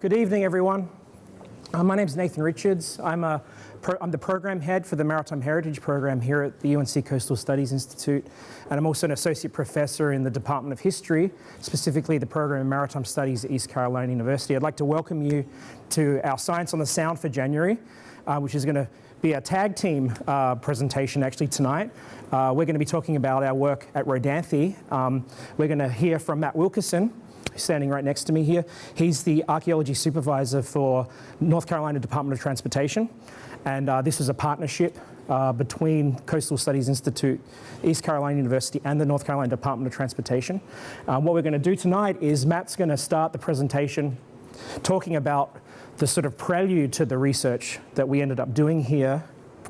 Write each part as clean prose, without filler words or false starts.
Good evening, everyone. My name is Nathan Richards. I'm the program head for the Maritime Heritage Program here at the UNC Coastal Studies Institute, and I'm also an associate professor in the Department of History, specifically the program in Maritime Studies at East Carolina University. I'd like to welcome you to our Science on the Sound for January, which is going to be a tag team presentation actually tonight. We're going to be talking about our work at Rodanthe. We're going to hear from Matt Wilkerson, standing right next to me here. He's the archaeology supervisor for North Carolina Department of Transportation. And this is a partnership between Coastal Studies Institute, East Carolina University, and the North Carolina Department of Transportation. What we're going to do tonight is Matt's going to start the presentation talking about the sort of prelude to the research that we ended up doing here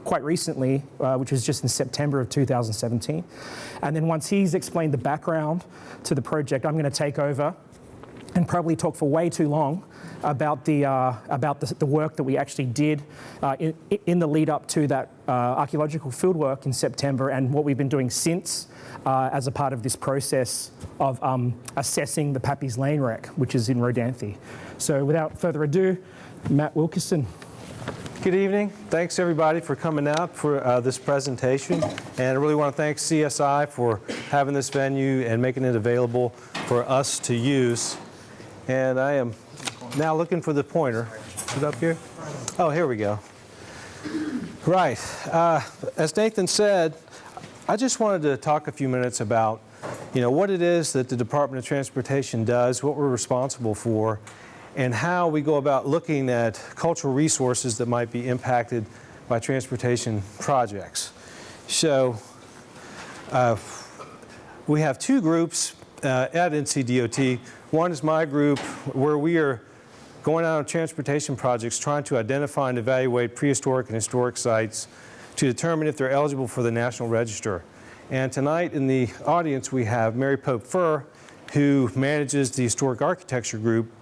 quite recently, which was just in September of 2017. And then once he's explained the background to the project, I'm going to take over and probably talk for way too long about the work that we actually did in the lead up to that archaeological fieldwork in September, and what we've been doing since as a part of this process of assessing the Pappy's Lane wreck, which is in Rodanthe. So without further ado, Matt Wilkerson. Good evening. Thanks everybody for coming out for this presentation, and I really want to thank CSI for having this venue and making it available for us to use. And I am now looking for the pointer. Is it up here? Oh, here we go. Right. As Nathan said, I just wanted to talk a few minutes about, what it is that the Department of Transportation does, what we're responsible for, and how we go about looking at cultural resources that might be impacted by transportation projects. So we have two groups at NCDOT. One is my group, where we are going out on transportation projects trying to identify and evaluate prehistoric and historic sites to determine if they're eligible for the National Register. And tonight in the audience we have Mary Pope Furr, who manages the Historic Architecture Group,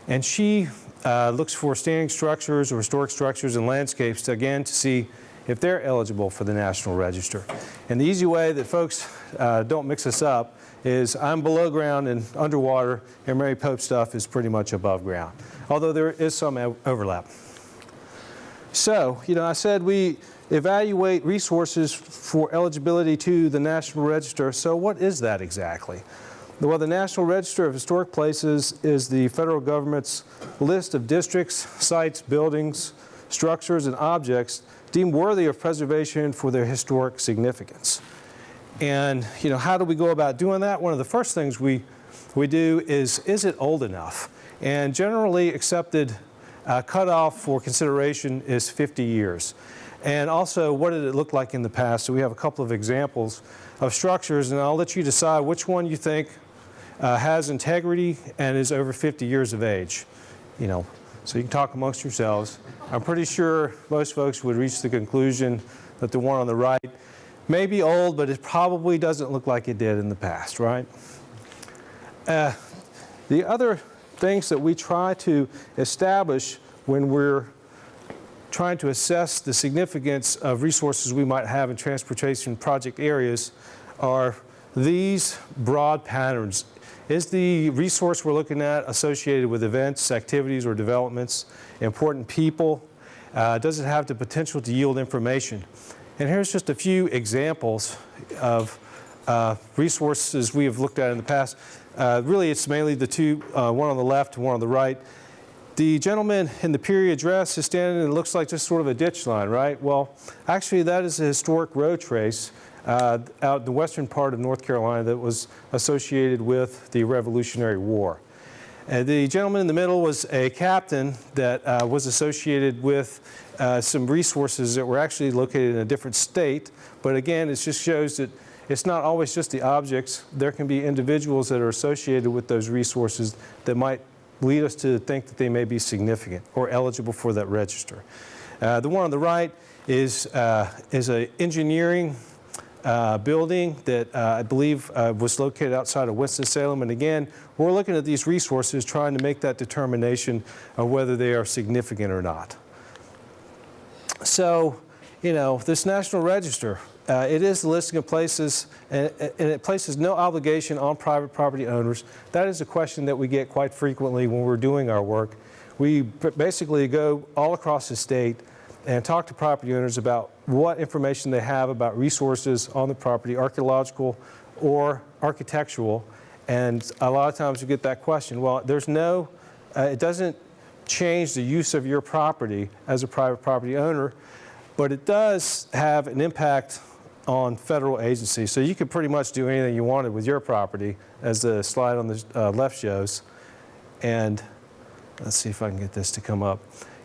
and she looks for standing structures or historic structures and landscapes to see if they're eligible for the National Register. And the easy way that folks don't mix us up is I'm below ground and underwater, and Mary Pope's stuff is pretty much above ground, although there is some overlap. So, I said we evaluate resources for eligibility to the National Register. So what is that exactly? Well, the National Register of Historic Places is the federal government's list of districts, sites, buildings, structures, and objects deemed worthy of preservation for their historic significance. And, how do we go about doing that? One of the first things we do is it old enough? And generally accepted cutoff for consideration is 50 years. And also, what did it look like in the past? So we have a couple of examples of structures, and I'll let you decide which one you think has integrity and is over 50 years of age. So you can talk amongst yourselves. I'm pretty sure most folks would reach the conclusion that the one on the right may be old, but it probably doesn't look like it did in the past, right? The other things that we try to establish when we're trying to assess the significance of resources we might have in transportation project areas are these broad patterns. Is the resource we're looking at associated with events, activities, or developments, important people? Does it have the potential to yield information? And here's just a few examples of resources we have looked at in the past. Really, it's mainly the two, one on the left and one on the right. The gentleman in the period dress is standing and it looks like just sort of a ditch line, right? Well, actually, that is a historic road trace out in the western part of North Carolina that was associated with the Revolutionary War. The gentleman in the middle was a captain that was associated with some resources that were actually located in a different state. But again, it just shows that it's not always just the objects. There can be individuals that are associated with those resources that might lead us to think that they may be significant or eligible for that register. The one on the right is an engineering building that I believe was located outside of Winston-Salem. And again, we're looking at these resources trying to make that determination of whether they are significant or not. So, this National Register, it is the listing of places, and it places no obligation on private property owners. That is a question that we get quite frequently when we're doing our work. We basically go all across the state and talk to property owners about what information they have about resources on the property, archaeological or architectural. And a lot of times you get that question, well, there's no, it doesn't change the use of your property as a private property owner, but it does have an impact on federal agencies. So you could pretty much do anything you wanted with your property, as the slide on the left shows. And let's see if I can get this to come up.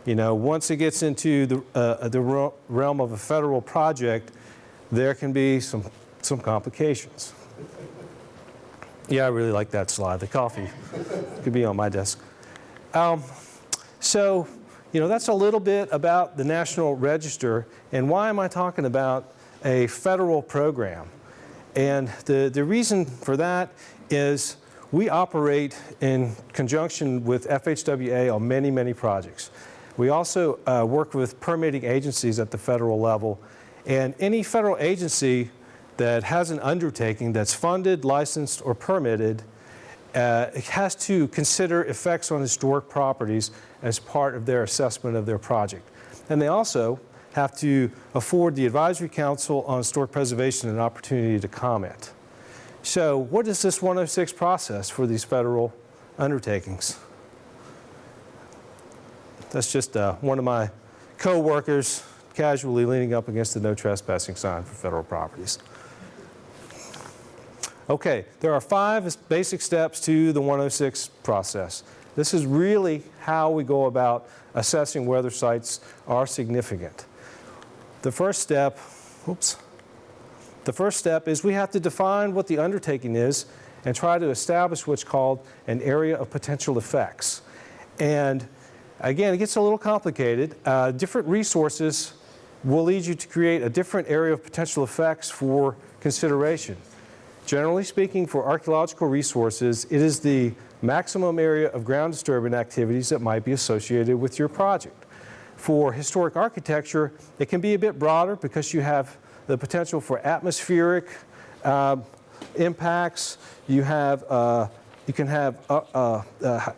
You know, once it gets into the realm of a federal project, there can be some complications. Yeah, I really like that slide. The coffee could be on my desk. So, you know, that's a little bit about the National Register. And why am I talking about a federal program? And the reason for that is we operate in conjunction with FHWA on many, many projects. We also work with permitting agencies at the federal level. And any federal agency that has an undertaking that's funded, licensed, or permitted it has to consider effects on historic properties as part of their assessment of their project. And they also have to afford the Advisory Council on Historic Preservation an opportunity to comment. So what is this 106 process for these federal undertakings? That's just one of my co-workers casually leaning up against the no trespassing sign for federal properties. Okay, there are 5 basic steps to the 106 process. This is really how we go about assessing whether sites are significant. The first step is we have to define what the undertaking is and try to establish what's called an area of potential effects. And again, it gets a little complicated. Different resources will lead you to create a different area of potential effects for consideration. Generally speaking, for archaeological resources, it is the maximum area of ground disturbance activities that might be associated with your project. For historic architecture, it can be a bit broader because you have the potential for atmospheric impacts. You can have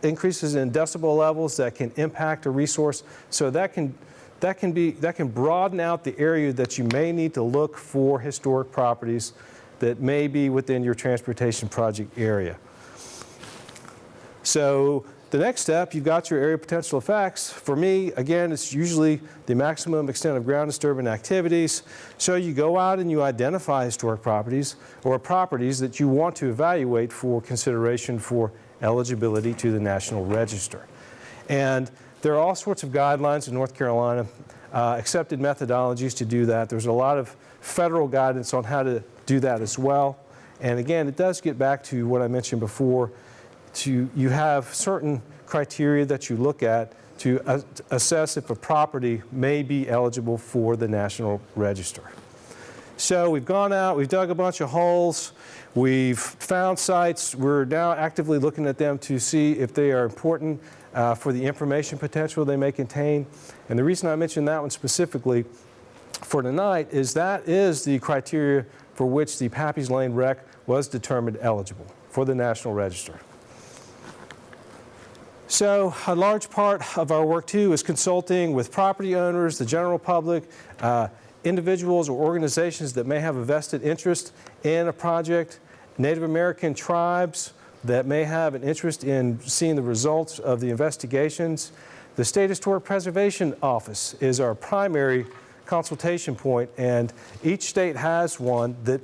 increases in decibel levels that can impact a resource. So that can broaden out the area that you may need to look for historic properties that may be within your transportation project area. So the next step, you've got your area of potential effects. For me, again, it's usually the maximum extent of ground disturbance activities. So you go out and you identify historic properties or properties that you want to evaluate for consideration for eligibility to the National Register. And there are all sorts of guidelines in North Carolina, accepted methodologies to do that. There's a lot of federal guidance on how to do that as well. And again, it does get back to what I mentioned before. You have certain criteria that you look at to assess if a property may be eligible for the National Register. So we've gone out, we've dug a bunch of holes, we've found sites, we're now actively looking at them to see if they are important for the information potential they may contain. And the reason I mentioned that one specifically for tonight is that is the criteria for which the Pappy's Lane wreck was determined eligible for the National Register. So a large part of our work too is consulting with property owners, the general public, individuals or organizations that may have a vested interest in a project, Native American tribes that may have an interest in seeing the results of the investigations. The State Historic Preservation Office is our primary consultation point, and each state has one that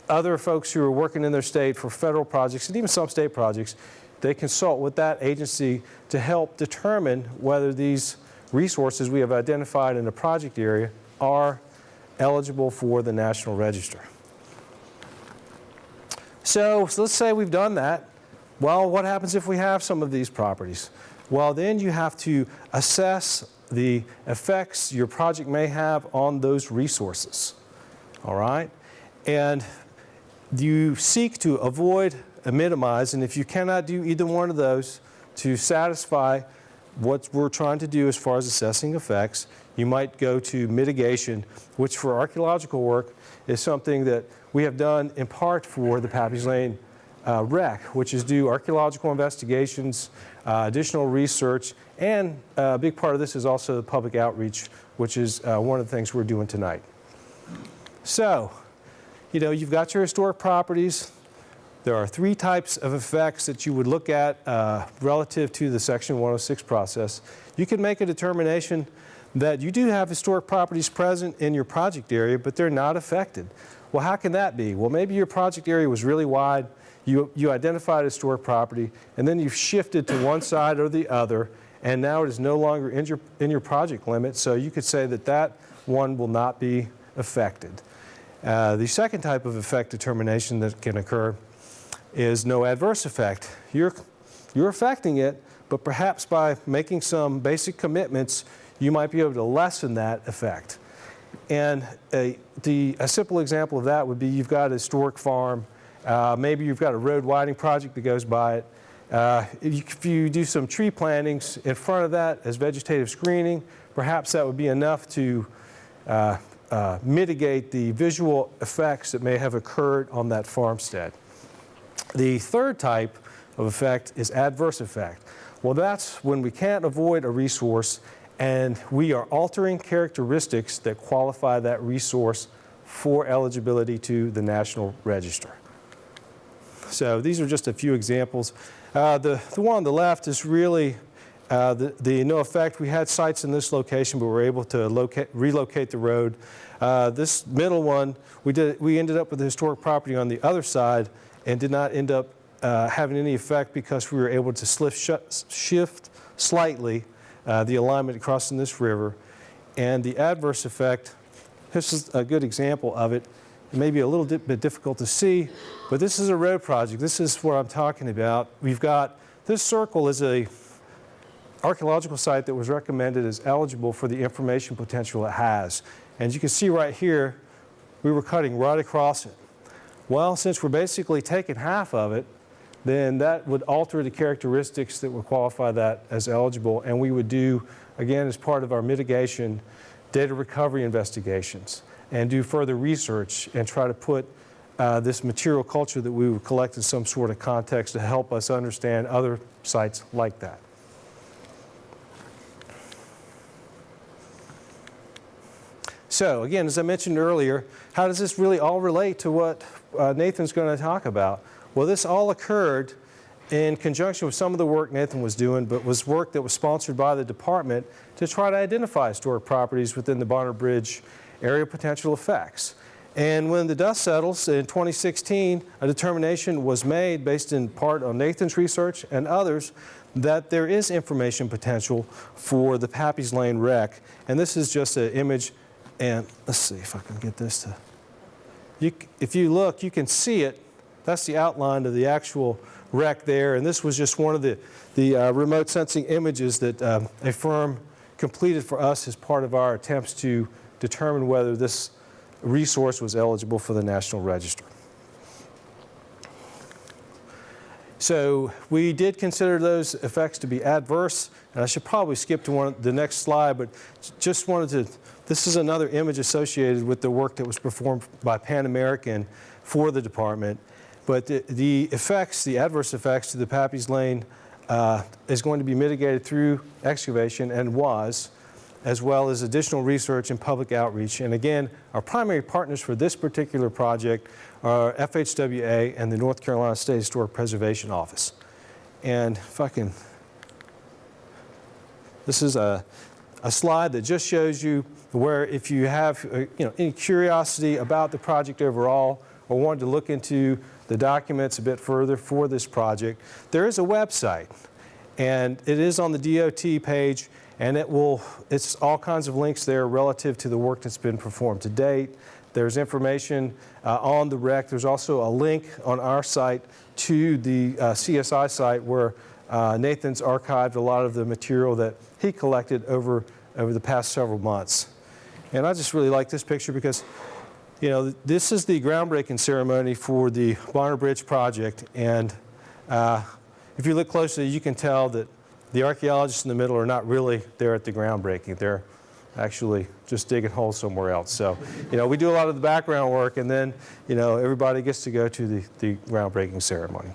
other folks who are working in their state for federal projects and even some state projects, they consult with that agency to help determine whether these resources we have identified in the project area are eligible for the National Register. So let's say we've done that. Well, what happens if we have some of these properties? Well, then you have to assess the effects your project may have on those resources, all right? And you seek to avoid and minimize, and if you cannot do either one of those to satisfy what we're trying to do as far as assessing effects, you might go to mitigation, which for archaeological work is something that we have done in part for the Pappy's Lane Wreck, which is do archaeological investigations, additional research, and a big part of this is also the public outreach, which is one of the things we're doing tonight. So, you've got your historic properties. There are 3 types of effects that you would look at relative to the Section 106 process. You can make a determination that you do have historic properties present in your project area, but they're not affected. Well, how can that be? Well, maybe your project area was really wide. You identified a historic property, and then you've shifted to one side or the other, and now it is no longer in your project limit, so you could say that that one will not be affected. The second type of effect determination that can occur is no adverse effect. You're affecting it, but perhaps by making some basic commitments, you might be able to lessen that effect. And a simple example of that would be you've got a historic farm. Maybe you've got a road widening project that goes by it. If you do some tree plantings in front of that as vegetative screening, perhaps that would be enough to mitigate the visual effects that may have occurred on that farmstead. The third type of effect is adverse effect. Well, that's when we can't avoid a resource and we are altering characteristics that qualify that resource for eligibility to the National Register. So these are just a few examples. The one on the left is really the no effect. We had sites in this location, but we were able to relocate the road. This middle one, we ended up with a historic property on the other side and did not end up having any effect because we were able to shift slightly the alignment crossing this river. And the adverse effect, this is a good example of it. It may be a little bit difficult to see, but this is a road project. This is what I'm talking about. We've got, this circle is a archaeological site that was recommended as eligible for the information potential it has. And you can see right here, we were cutting right across it. Well, since we're basically taking half of it, then that would alter the characteristics that would qualify that as eligible, and we would do, again, as part of our mitigation, data recovery investigations, and do further research and try to put this material culture that we would collect in some sort of context to help us understand other sites like that. So again, as I mentioned earlier, how does this really all relate to what Nathan's going to talk about? Well, this all occurred in conjunction with some of the work Nathan was doing, but was work that was sponsored by the department to try to identify historic properties within the Bonner Bridge area potential effects. And when the dust settles in 2016, a determination was made based in part on Nathan's research and others that there is information potential for the Pappy's Lane wreck. And this is just an image, and let's see if I can get this to, if you look, you can see it. That's the outline of the actual wreck there, and this was just one of the remote sensing images that a firm completed for us as part of our attempts to determine whether this resource was eligible for the National Register. So we did consider those effects to be adverse, and I should probably skip to the next slide, but just wanted to, this is another image associated with the work that was performed by Pan American for the department. But the effects, the adverse effects to the Pappy's Lane is going to be mitigated through excavation, and was, as well as additional research and public outreach. And again, our primary partners for this particular project are FHWA and the North Carolina State Historic Preservation Office. And if I can, this is a slide that just shows you where if you have any curiosity about the project overall, or wanted to look into the documents a bit further for this project, there is a website, and it is on the DOT page, and it's all kinds of links there relative to the work that's been performed to date. There's information on the wreck. There's also a link on our site to the CSI site where Nathan's archived a lot of the material that he collected over the past several months. And I just really like this picture because this is the groundbreaking ceremony for the Bonner Bridge project, and if you look closely, you can tell that the archaeologists in the middle are not really there at the groundbreaking. They're actually just digging holes somewhere else. So, we do a lot of the background work, and then, everybody gets to go to the groundbreaking ceremony.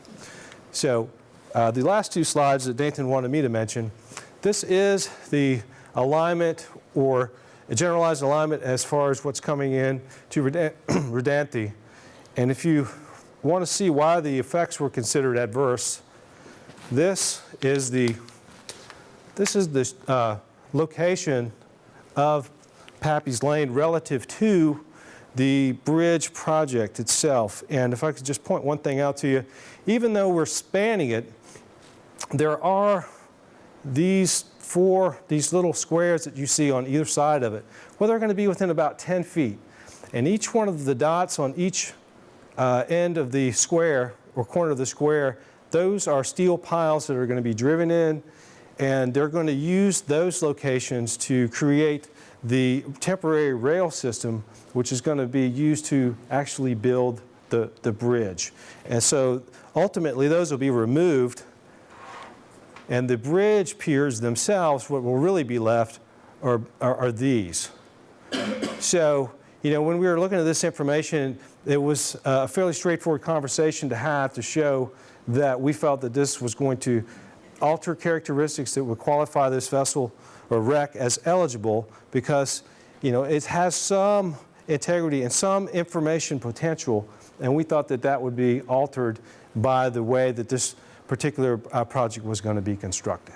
So, the last two slides that Nathan wanted me to mention, this is the alignment or a generalized alignment as far as what's coming in to Rodanthe. And if you want to see why the effects were considered adverse, this is the location of Pappy's Lane relative to the bridge project itself. And if I could just point one thing out to you, even though we're spanning it, there are these little squares that you see on either side of it. Well, they're going to be within about 10 feet. And each one of the dots on each end of the square or corner of the square, those are steel piles that are going to be driven in, and they're going to use those locations to create the temporary rail system, which is going to be used to actually build the bridge. And so ultimately those will be removed, and the bridge piers themselves, what will really be left are these. So, when we were looking at this information, it was a fairly straightforward conversation to have to show that we felt that this was going to alter characteristics that would qualify this vessel or wreck as eligible, because it has some integrity and some information potential, and we thought that that would be altered by the way that this particular project was going to be constructed.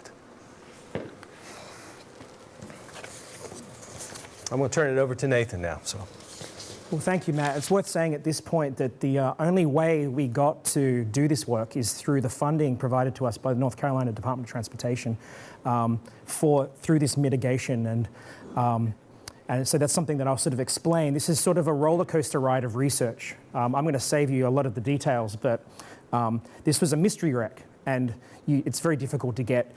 I'm going to turn it over to Nathan now. Well, thank you, Matt. It's worth saying at this point that the only way we got to do this work is through the funding provided to us by the North Carolina Department of Transportation through this mitigation. And so that's something that I'll sort of explain. This is sort of a roller coaster ride of research. I'm going to save you a lot of the details, but this was a mystery wreck, and it's very difficult to get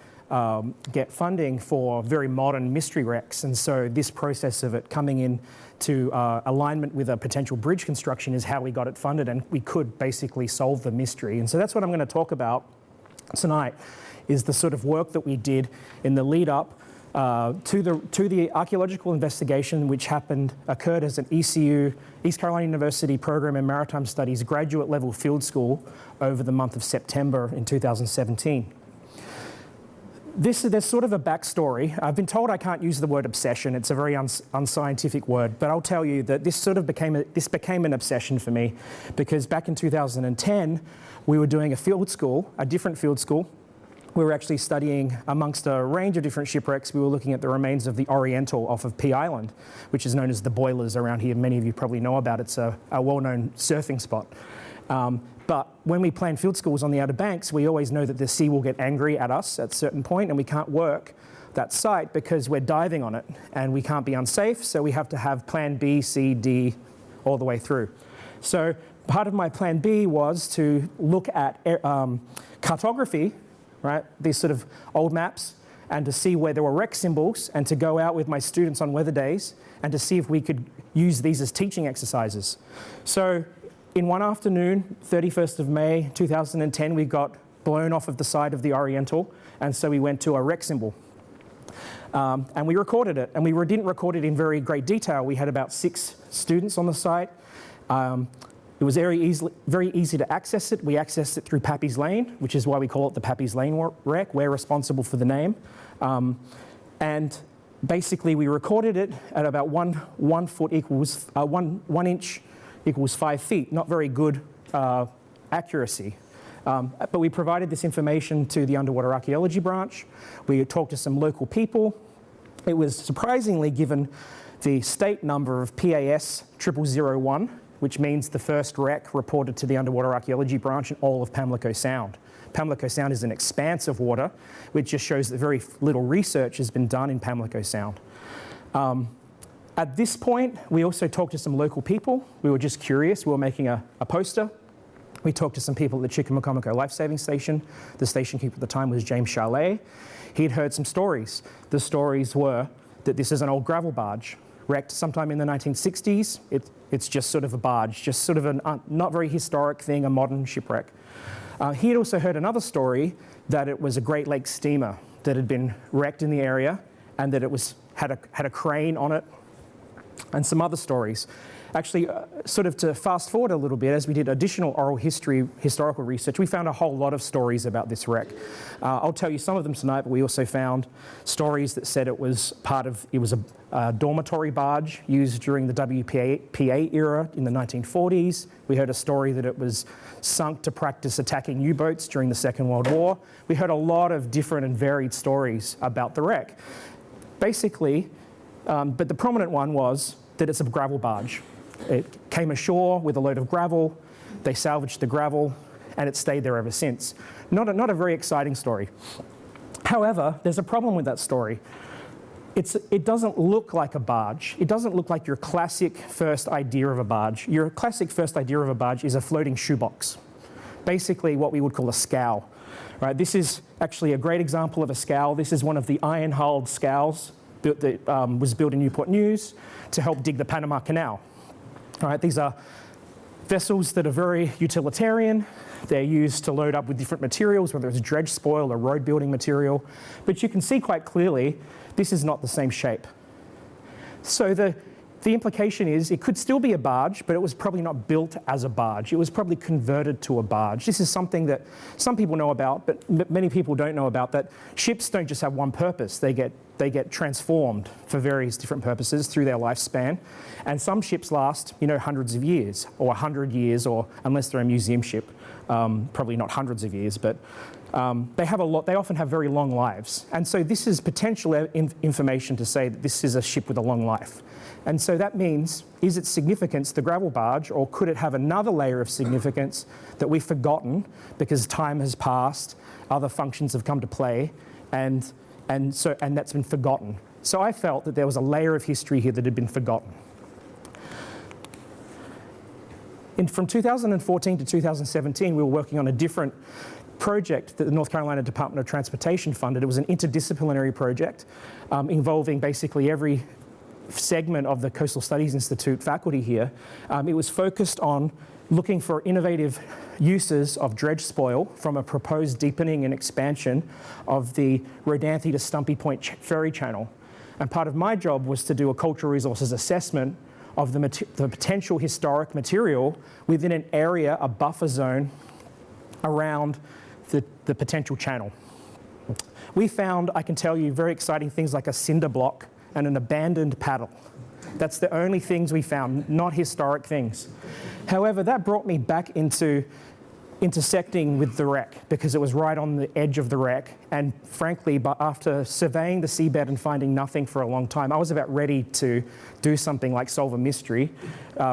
funding for very modern mystery wrecks. And so this process of it coming in to alignment with a potential bridge construction is how we got it funded, and we could basically solve the mystery. And so that's what I'm going to talk about tonight, is the sort of work that we did in the lead up to the archaeological investigation, which occurred as an ECU, East Carolina University Program in Maritime Studies graduate level field school over the month of September in 2017. There's sort of a backstory. I've been told I can't use the word obsession. It's a very unscientific word, but I'll tell you that this became an obsession for me, because back in 2010, we were doing a different field school. We were actually studying amongst a range of different shipwrecks. We were looking at the remains of the Oriental off of P Island, which is known as the Boilers around here. Many of you probably know about it. It's a well-known surfing spot. But when we plan field schools on the Outer Banks, we always know that the sea will get angry at us at a certain point, and we can't work that site because we're diving on it, and we can't be unsafe, so we have to have plan B, C, D, all the way through. So part of my plan B was to look at cartography, right, these sort of old maps, and to see where there were wreck symbols, and to go out with my students on weather days and to see if we could use these as teaching exercises. So in one afternoon, 31st of May 2010, we got blown off of the side of the Oriental, and so we went to a wreck symbol. And we recorded it, and we didn't record it in very great detail. We had about 6 students on the site. It was very easy to access it. We accessed it through Pappy's Lane, which is why we call it the Pappy's Lane wreck. We're responsible for the name. And basically, we recorded it at about 1 foot equals 1 inch equals 5 feet. Not very good accuracy. But we provided this information to the Underwater Archaeology branch. We talked to some local people. It was surprisingly given the state number of PAS 0001, which means the first wreck reported to the Underwater Archaeology branch in all of Pamlico Sound. Pamlico Sound is an expanse of water, which just shows that very little research has been done in Pamlico Sound. At this point, we also talked to some local people. We were just curious. We were making a poster. We talked to some people at the Chickamaucomico Life-Saving Station. The station keeper at the time was James Charlet. He'd heard some stories. The stories were that this is an old gravel barge, wrecked sometime in the 1960s. It's just sort of a barge, just sort of a not very historic thing, a modern shipwreck. He had also heard another story that it was a Great Lakes steamer that had been wrecked in the area, and that it had a crane on it, and some other stories. Actually, sort of to fast forward a little bit, as we did additional oral historical research, we found a whole lot of stories about this wreck. I'll tell you some of them tonight, but we also found stories that said it was a dormitory barge used during the WPA era in the 1940s. We heard a story that it was sunk to practice attacking U-boats during the Second World War. We heard a lot of different and varied stories about the wreck. Basically, but the prominent one was that it's a gravel barge. It came ashore with a load of gravel, they salvaged the gravel, and it stayed there ever since. Not a very exciting story. However, there's a problem with that story. It doesn't look like a barge. It doesn't look like your classic first idea of a barge. Your classic first idea of a barge is a floating shoebox. Basically what we would call a scow. Right? This is actually a great example of a scow. This is one of the iron-hulled scows that was built in Newport News to help dig the Panama Canal. All right, these are vessels that are very utilitarian. They're used to load up with different materials, whether it's dredge spoil or road building material. But you can see quite clearly, this is not the same shape. So the implication is it could still be a barge, but it was probably not built as a barge. It was probably converted to a barge. This is something that some people know about, but many people don't know about, that ships don't just have one purpose. They get transformed for various different purposes through their lifespan. And some ships last, hundreds of years, or 100 years, or unless they're a museum ship, probably not hundreds of years, but they often have very long lives. And so this is potential information to say that this is a ship with a long life. And so that means, is its significance the gravel barge, or could it have another layer of significance that we've forgotten because time has passed, other functions have come to play, and that's been forgotten. So I felt that there was a layer of history here that had been forgotten. From 2014 to 2017, we were working on a different project that the North Carolina Department of Transportation funded. It was an interdisciplinary project involving basically every segment of the Coastal Studies Institute faculty here. It was focused on looking for innovative uses of dredge spoil from a proposed deepening and expansion of the Rodanthe to Stumpy Point ferry channel. And part of my job was to do a cultural resources assessment of the potential historic material within an area, a buffer zone, around the potential channel. We found, I can tell you, very exciting things like a cinder block and an abandoned paddle. That's the only things we found, not historic things. However, that brought me back into intersecting with the wreck, because it was right on the edge of the wreck. And frankly, but after surveying the seabed and finding nothing for a long time, I was about ready to do something like solve a mystery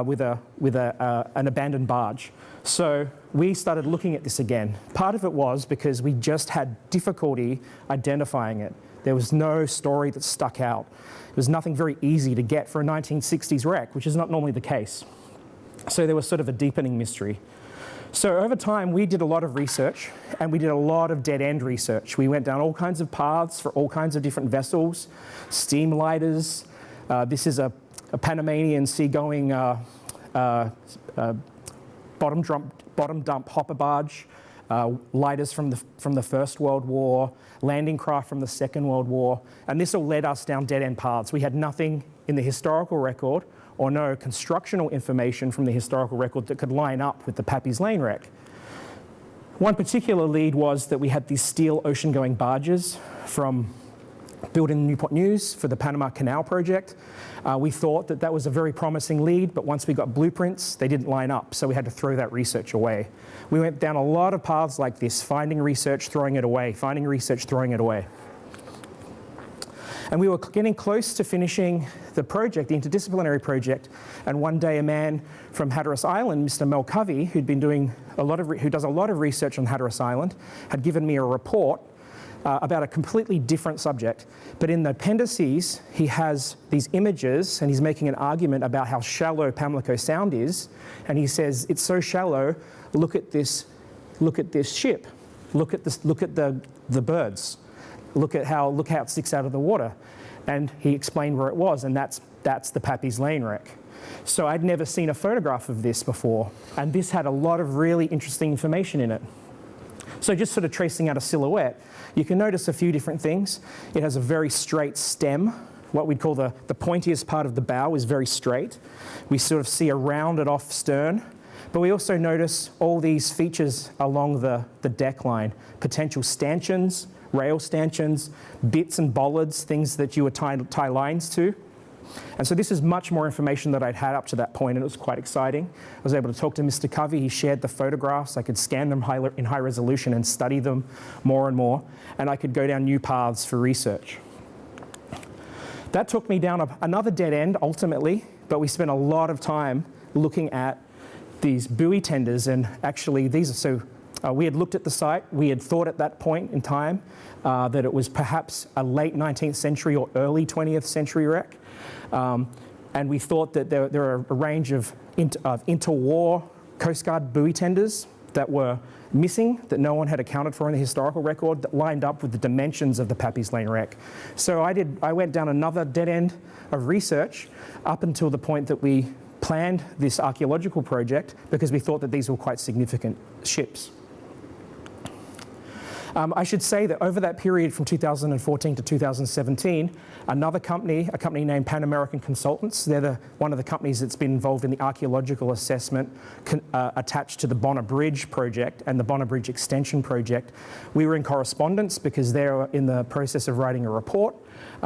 with an abandoned barge. So we started looking at this again. Part of it was because we just had difficulty identifying it. There was no story that stuck out. It was nothing very easy to get for a 1960s wreck, which is not normally the case. So there was sort of a deepening mystery. So over time, we did a lot of research, and we did a lot of dead-end research. We went down all kinds of paths for all kinds of different vessels, steam lighters. This is a Panamanian seagoing bottom dump hopper barge, lighters from the First World War, landing craft from the Second World War, and this all led us down dead-end paths. We had nothing in the historical record, or no constructional information from the historical record that could line up with the Pappy's Lane wreck. One particular lead was that we had these steel ocean-going barges built in Newport News for the Panama Canal project. We thought that was a very promising lead, but once we got blueprints, they didn't line up, so we had to throw that research away. We went down a lot of paths like this, finding research, throwing it away, finding research, throwing it away. And we were getting close to finishing the project, the interdisciplinary project, and one day a man from Hatteras Island, Mr. Mel Kavi, who does a lot of research on Hatteras Island, had given me a report about a completely different subject. But in the appendices, he has these images, and he's making an argument about how shallow Pamlico Sound is, and he says, it's so shallow, look at this ship, look at the birds. Look how it sticks out of the water. And he explained where it was, and that's the Pappy's Lane wreck. So I'd never seen a photograph of this before, and this had a lot of really interesting information in it. So just sort of tracing out a silhouette, you can notice a few different things. It has a very straight stem. What we'd call the pointiest part of the bow is very straight. We sort of see a rounded off stern, but we also notice all these features along the deck line, potential stanchions, rail stanchions, bits and bollards, things that you would tie lines to. And so this is much more information that I'd had up to that point, and it was quite exciting. I was able to talk to Mr. Kavi. He shared the photographs. I could scan them in high resolution and study them more and more, and I could go down new paths for research. That took me down another dead end ultimately, but we spent a lot of time looking at these buoy tenders, and actually we had looked at the site. We had thought at that point in time that it was perhaps a late 19th century or early 20th century wreck. And we thought that there are a range of interwar Coast Guard buoy tenders that were missing, that no one had accounted for in the historical record, that lined up with the dimensions of the Pappy's Lane wreck. So I went down another dead end of research up until the point that we planned this archaeological project, because we thought that these were quite significant ships. I should say that over that period from 2014 to 2017, another company, a company named Pan American Consultants, they're one of the companies that's been involved in the archaeological assessment attached to the Bonner Bridge project and the Bonner Bridge extension project. We were in correspondence because they were in the process of writing a report.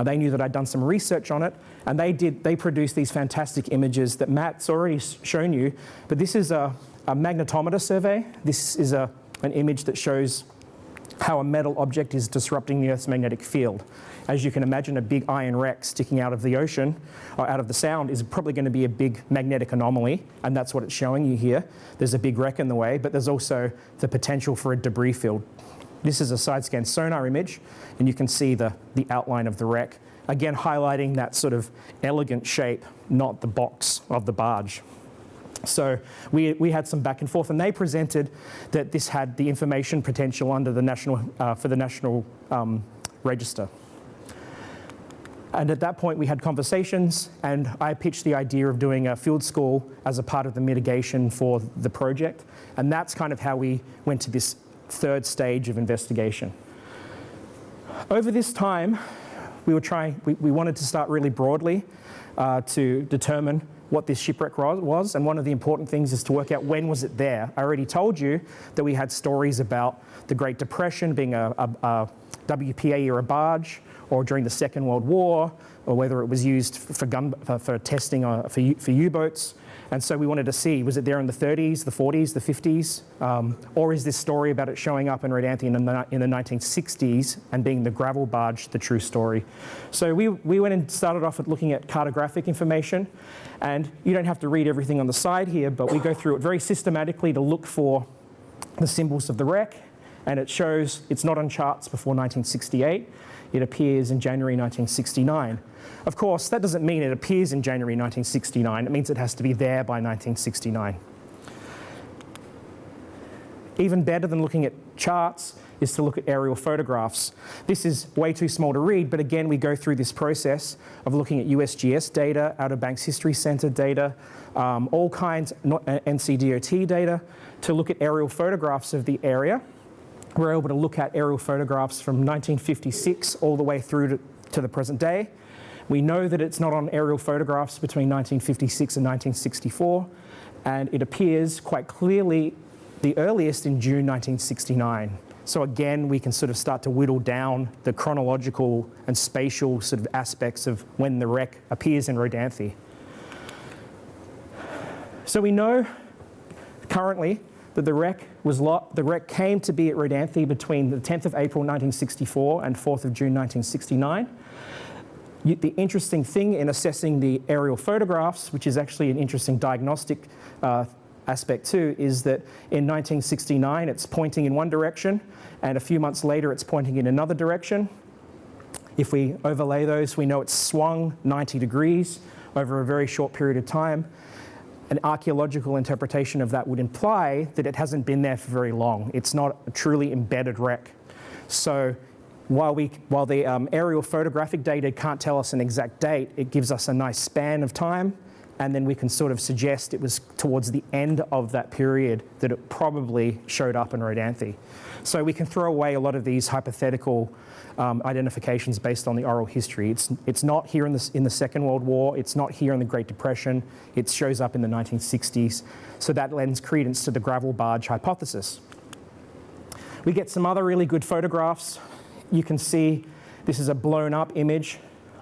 They knew that I'd done some research on it, and they produced these fantastic images that Matt's already shown you. But this is a magnetometer survey. This is an image that shows how a metal object is disrupting the Earth's magnetic field. As you can imagine, a big iron wreck sticking out of the ocean, or out of the sound, is probably going to be a big magnetic anomaly, and that's what it's showing you here. There's a big wreck in the way, but there's also the potential for a debris field. This is a side-scan sonar image, and you can see the outline of the wreck, again highlighting that sort of elegant shape, not the box of the barge. So we had some back and forth, and they presented that this had the information potential under the for the National Register. And at that point we had conversations, and I pitched the idea of doing a field school as a part of the mitigation for the project, and that's kind of how we went to this third stage of investigation. Over this time, we wanted to start really broadly to determine what this shipwreck was, and one of the important things is to work out when was it there. I already told you that we had stories about the Great Depression being a WPA era barge, or during the Second World War, or whether it was used for testing for U-boats. And so we wanted to see, was it there in the 30s, the 40s, the 50s, or is this story about it showing up in Rodanthe in the 1960s and being the gravel barge the true story? So we went and started off with looking at cartographic information, and you don't have to read everything on the side here, but we go through it very systematically to look for the symbols of the wreck, and it shows it's not on charts before 1968. It appears in January 1969. Of course, that doesn't mean it appears in January 1969. It means it has to be there by 1969. Even better than looking at charts is to look at aerial photographs. This is way too small to read, but again, we go through this process of looking at USGS data, Outer Banks History Center data, all kinds, NCDOT data, to look at aerial photographs of the area. We're able to look at aerial photographs from 1956 all the way through to the present day. We know that it's not on aerial photographs between 1956 and 1964, and it appears quite clearly the earliest in June 1969. So again, we can sort of start to whittle down the chronological and spatial sort of aspects of when the wreck appears in Rodanthe. So we know currently that the wreck came to be at Rodanthe between the 10th of April 1964 and 4th of June 1969. The interesting thing in assessing the aerial photographs, which is actually an interesting diagnostic aspect too, is that in 1969 it's pointing in one direction, and a few months later it's pointing in another direction. If we overlay those, we know it's swung 90 degrees over a very short period of time. An archaeological interpretation of that would imply that it hasn't been there for very long. It's not a truly embedded wreck. So while the aerial photographic data can't tell us an exact date, it gives us a nice span of time and then we can sort of suggest it was towards the end of that period that it probably showed up in Rodanthe. So we can throw away a lot of these hypothetical identifications based on the oral history. It's not here in the Second World War, it's not here in the Great Depression, it shows up in the 1960s. So that lends credence to the gravel barge hypothesis. We get some other really good photographs. You can see this is a blown up image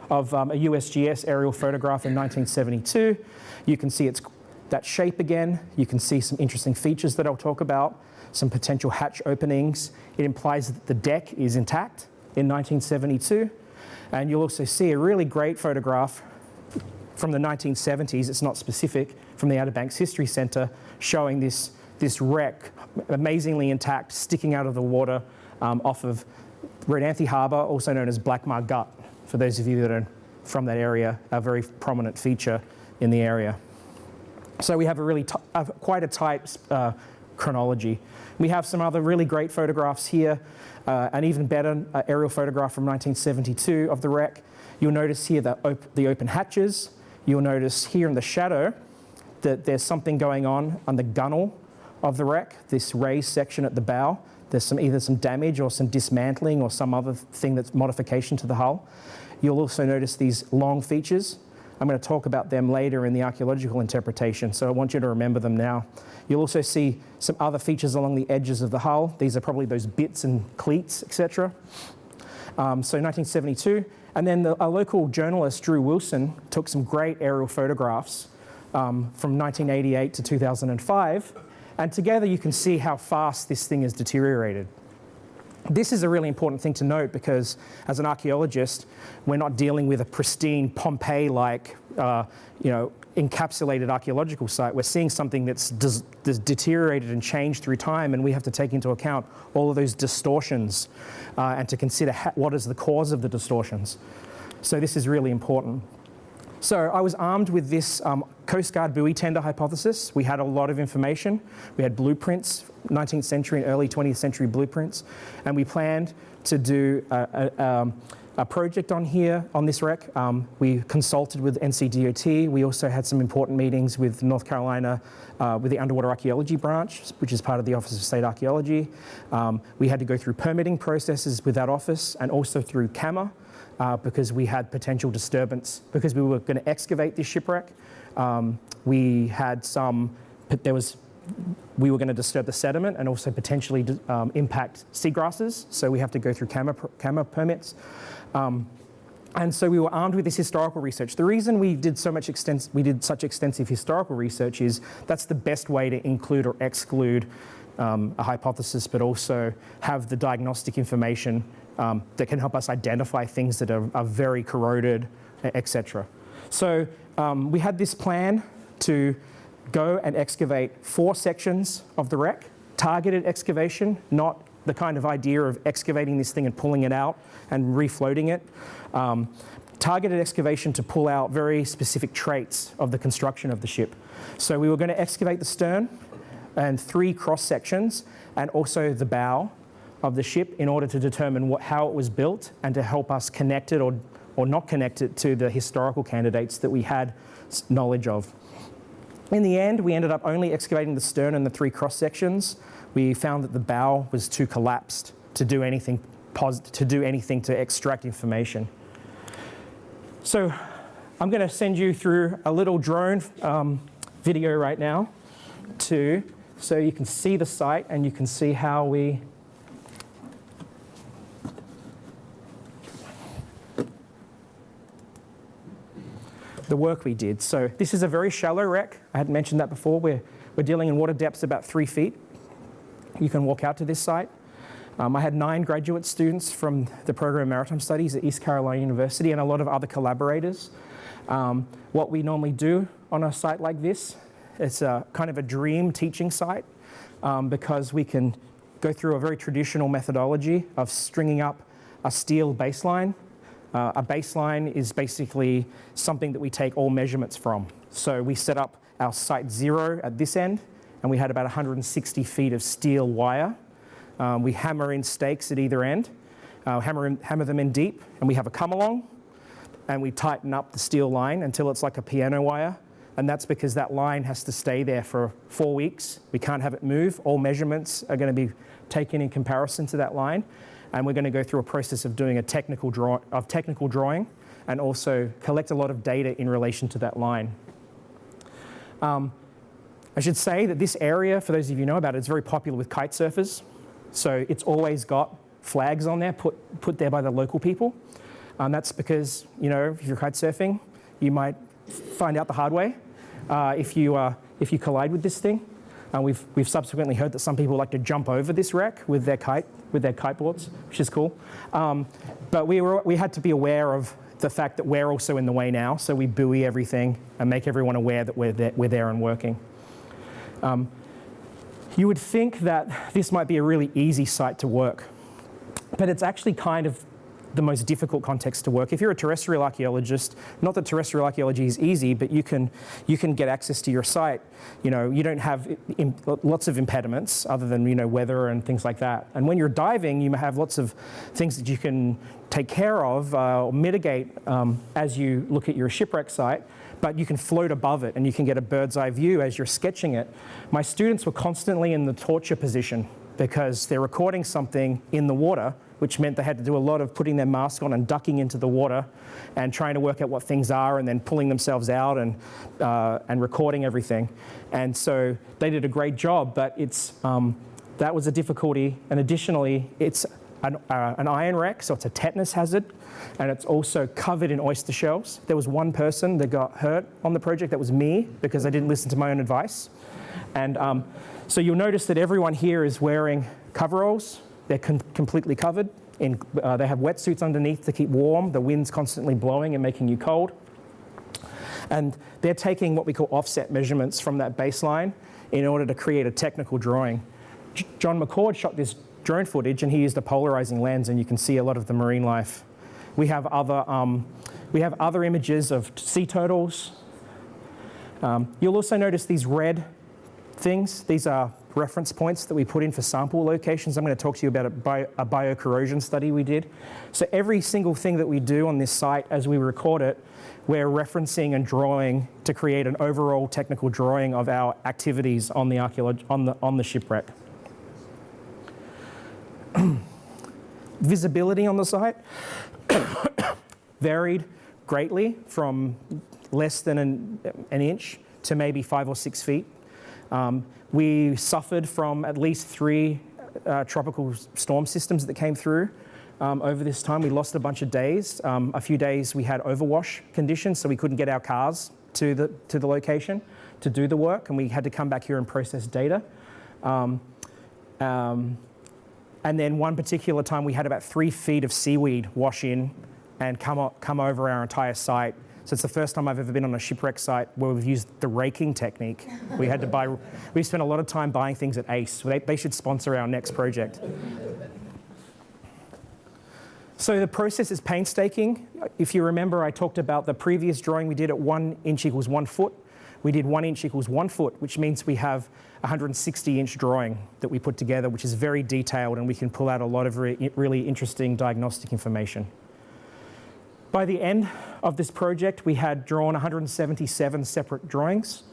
of a USGS aerial photograph in 1972. You can see it's that shape again. You can see some interesting features that I'll talk about, some potential hatch openings. It implies that the deck is intact in 1972. And you'll also see a really great photograph from the 1970s, it's not specific, from the Outer Banks History Centre, showing this wreck, amazingly intact, sticking out of the water off of Rodanthe Harbour, also known as Blackmar Gut. For those of you that are from that area, a very prominent feature in the area. So we have a really quite a tight chronology. We have some other really great photographs here, an even better aerial photograph from 1972 of the wreck. You'll notice here the open hatches. You'll notice here in the shadow that there's something going on the gunnel of the wreck, this raised section at the bow. There's either some damage or some dismantling or some other thing that's modification to the hull. You'll also notice these long features. I'm going to talk about them later in the archaeological interpretation, so I want you to remember them now. You'll also see some other features along the edges of the hull. These are probably those bits and cleats, etc. So 1972. And then a local journalist, Drew Wilson, took some great aerial photographs from 1988 to 2005. And together you can see how fast this thing has deteriorated. This is a really important thing to note because as an archaeologist, we're not dealing with a pristine Pompeii-like, encapsulated archaeological site. We're seeing something that's deteriorated and changed through time, and we have to take into account all of those distortions and to consider what is the cause of the distortions. So this is really important. So I was armed with this Coast Guard buoy tender hypothesis. We had a lot of information. We had blueprints, 19th century and early 20th century blueprints, and we planned to do a project on this wreck. We consulted with NCDOT. We also had some important meetings with North Carolina, with the Underwater Archaeology Branch, which is part of the Office of State Archaeology. We had to go through permitting processes with that office and also through CAMA. Because we had potential disturbance, because we were going to excavate this shipwreck. We were going to disturb the sediment and also potentially impact seagrasses. So we have to go through CAMA permits. And so we were armed with this historical research. The reason we did such extensive historical research is that's the best way to include or exclude a hypothesis, but also have the diagnostic information that can help us identify things that are very corroded, etc. So we had this plan to go and excavate 4 sections of the wreck, targeted excavation, not the kind of idea of excavating this thing and pulling it out and refloating it. Targeted excavation to pull out very specific traits of the construction of the ship. So we were going to excavate the stern and 3 cross sections and also the bow of the ship in order to determine how it was built and to help us connect it or not connect it to the historical candidates that we had knowledge of. In the end, we ended up only excavating the stern and the 3 cross sections. We found that the bow was too collapsed to do anything to extract information. So I'm going to send you through a little drone video right now so you can see the site and you can see how the work we did. So this is a very shallow wreck. I hadn't mentioned that before. We're dealing in water depths about 3 feet. You can walk out to this site. I had 9 graduate students from the program Maritime Studies at East Carolina University and a lot of other collaborators. What we normally do on a site like this, it's a kind of a dream teaching site because we can go through a very traditional methodology of stringing up a steel baseline. A baseline is basically something that we take all measurements from. So we set up our site 0 at this end, and we had about 160 feet of steel wire. We hammer in stakes at either end, hammer them in deep, and we have a come along, and we tighten up the steel line until it's like a piano wire. and that's because that line has to stay there for 4 weeks. We can't have it move. All measurements are going to be taken in comparison to that line, and we're going to go through a process of doing a technical drawing and also collect a lot of data in relation to that line. I should say that this area, for those of you who know about it, is very popular with kite surfers. So it's always got flags on there put there by the local people. That's because, you know, if you're kite surfing, you might find out the hard way if you collide with this thing. We've subsequently heard that some people like to jump over this wreck with their kiteboards, which is cool. But we had to be aware of the fact that we're also in the way now, so we buoy everything and make everyone aware that we're there and working. You would think that this might be a really easy site to work, but it's actually kind of the most difficult context to work. If you're a terrestrial archaeologist, not that terrestrial archaeology is easy, but you can get access to your site. You know, you don't have lots of impediments other than, you know, weather and things like that. And when you're diving, you have lots of things that you can take care of or mitigate as you look at your shipwreck site, but you can float above it and you can get a bird's eye view as you're sketching it. My students were constantly in the torture position because they're recording something in the water, which meant they had to do a lot of putting their mask on and ducking into the water and trying to work out what things are and then pulling themselves out and recording everything. And so they did a great job, but that was a difficulty. And additionally, it's an iron wreck, so it's a tetanus hazard, and it's also covered in oyster shells. There was one person that got hurt on the project. That was me, because I didn't listen to my own advice. And so you'll notice that everyone here is wearing coveralls. They're completely covered. They have wetsuits underneath to keep warm. The wind's constantly blowing and making you cold. And they're taking what we call offset measurements from that baseline in order to create a technical drawing. John McCord shot this drone footage, and he used a polarizing lens, and you can see a lot of the marine life. We have other images of sea turtles. You'll also notice these red things. These are reference points that we put in for sample locations. I'm going to talk to you about a biocorrosion study we did. So every single thing that we do on this site as we record it, we're referencing and drawing to create an overall technical drawing of our activities on the shipwreck. Visibility on the site varied greatly from less than an inch to maybe 5 or 6 feet. We suffered from at least 3 tropical storm systems that came through over this time. We lost a bunch of days. A few days we had overwash conditions, so we couldn't get our cars to the location to do the work, and we had to come back here and process data. And then one particular time we had about 3 feet of seaweed wash in and come over our entire site. So it's the first time I've ever been on a shipwreck site where we've used the raking technique. We spent a lot of time buying things at ACE. They should sponsor our next project. So the process is painstaking. If you remember, I talked about the previous drawing we did at 1 inch equals 1 foot. We did 1 inch equals 1 foot, which means we have a 160-inch drawing that we put together, which is very detailed, and we can pull out a lot of really interesting diagnostic information. By the end of this project, we had drawn 177 separate drawings,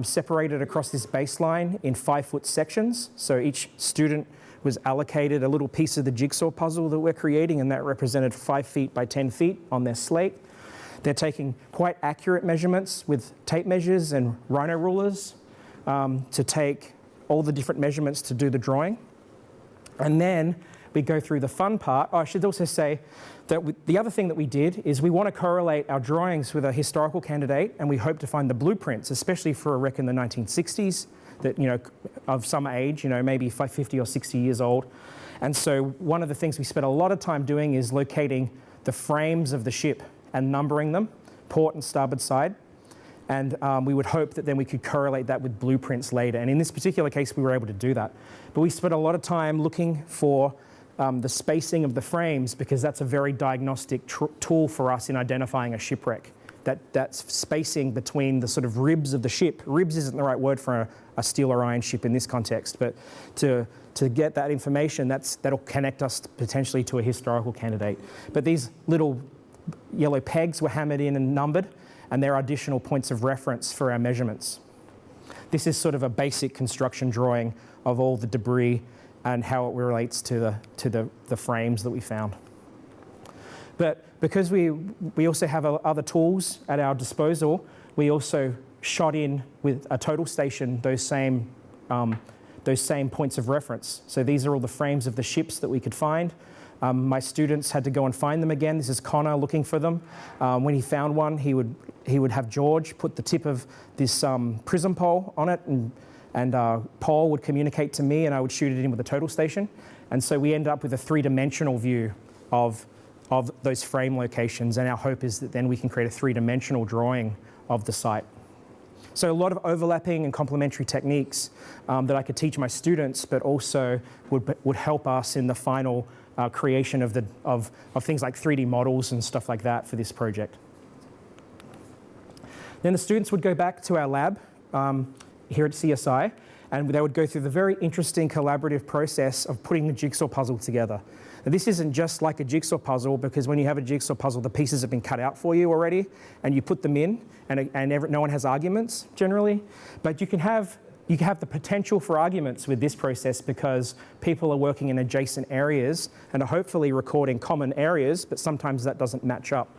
separated across this baseline in 5-foot sections. So each student was allocated a little piece of the jigsaw puzzle that we're creating, and that represented 5 feet by 10 feet on their slate. They're taking quite accurate measurements with tape measures and rhino rulers to take all the different measurements to do the drawing. And then we go through the fun part. Oh, I should also say that the other thing that we did is we want to correlate our drawings with a historical candidate, and we hope to find the blueprints, especially for a wreck in the 1960s that, you know, of some age, you know, maybe 50 or 60 years old. And so one of the things we spent a lot of time doing is locating the frames of the ship and numbering them, port and starboard side. And we would hope that then we could correlate that with blueprints later. And in this particular case, we were able to do that. But we spent a lot of time looking for the spacing of the frames, because that's a very diagnostic tool for us in identifying a shipwreck. That's spacing between the sort of ribs of the ship. Ribs isn't the right word for a steel or iron ship in this context, but to get that information, that'll connect us potentially to a historical candidate. But these little yellow pegs were hammered in and numbered, and there are additional points of reference for our measurements. This is sort of a basic construction drawing of all the debris and how it relates to the frames that we found. But because we also have other tools at our disposal, we also shot in with a total station those same points of reference. So these are all the frames of the ships that we could find. My students had to go and find them again. This is Connor looking for them. When he found one, he would have George put the tip of this prism pole on it, and Paul would communicate to me, and I would shoot it in with a total station. And so we end up with a three-dimensional view of those frame locations, and our hope is that then we can create a three-dimensional drawing of the site. So a lot of overlapping and complementary techniques that I could teach my students, but also would help us in the final creation of things like 3D models and stuff like that for this project. Then the students would go back to our lab here at CSI, and they would go through the very interesting collaborative process of putting the jigsaw puzzle together. Now, this isn't just like a jigsaw puzzle, because when you have a jigsaw puzzle, the pieces have been cut out for you already, and you put them in, and no one has arguments generally. But you can have the potential for arguments with this process, because people are working in adjacent areas and are hopefully recording common areas, but sometimes that doesn't match up.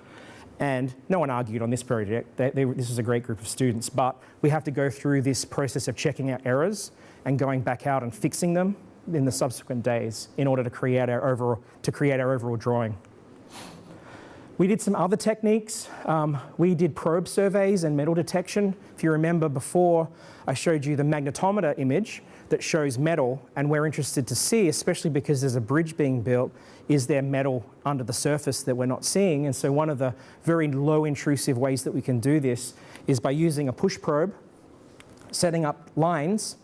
And no one argued on this project. This was a great group of students, but we have to go through this process of checking out errors and going back out and fixing them in the subsequent days in order to create our overall drawing. We did some other techniques. We did probe surveys and metal detection. If you remember before, I showed you the magnetometer image that shows metal, and we're interested to see, especially because there's a bridge being built, is there metal under the surface that we're not seeing? And so one of the very low intrusive ways that we can do this is by using a push probe, setting up lines,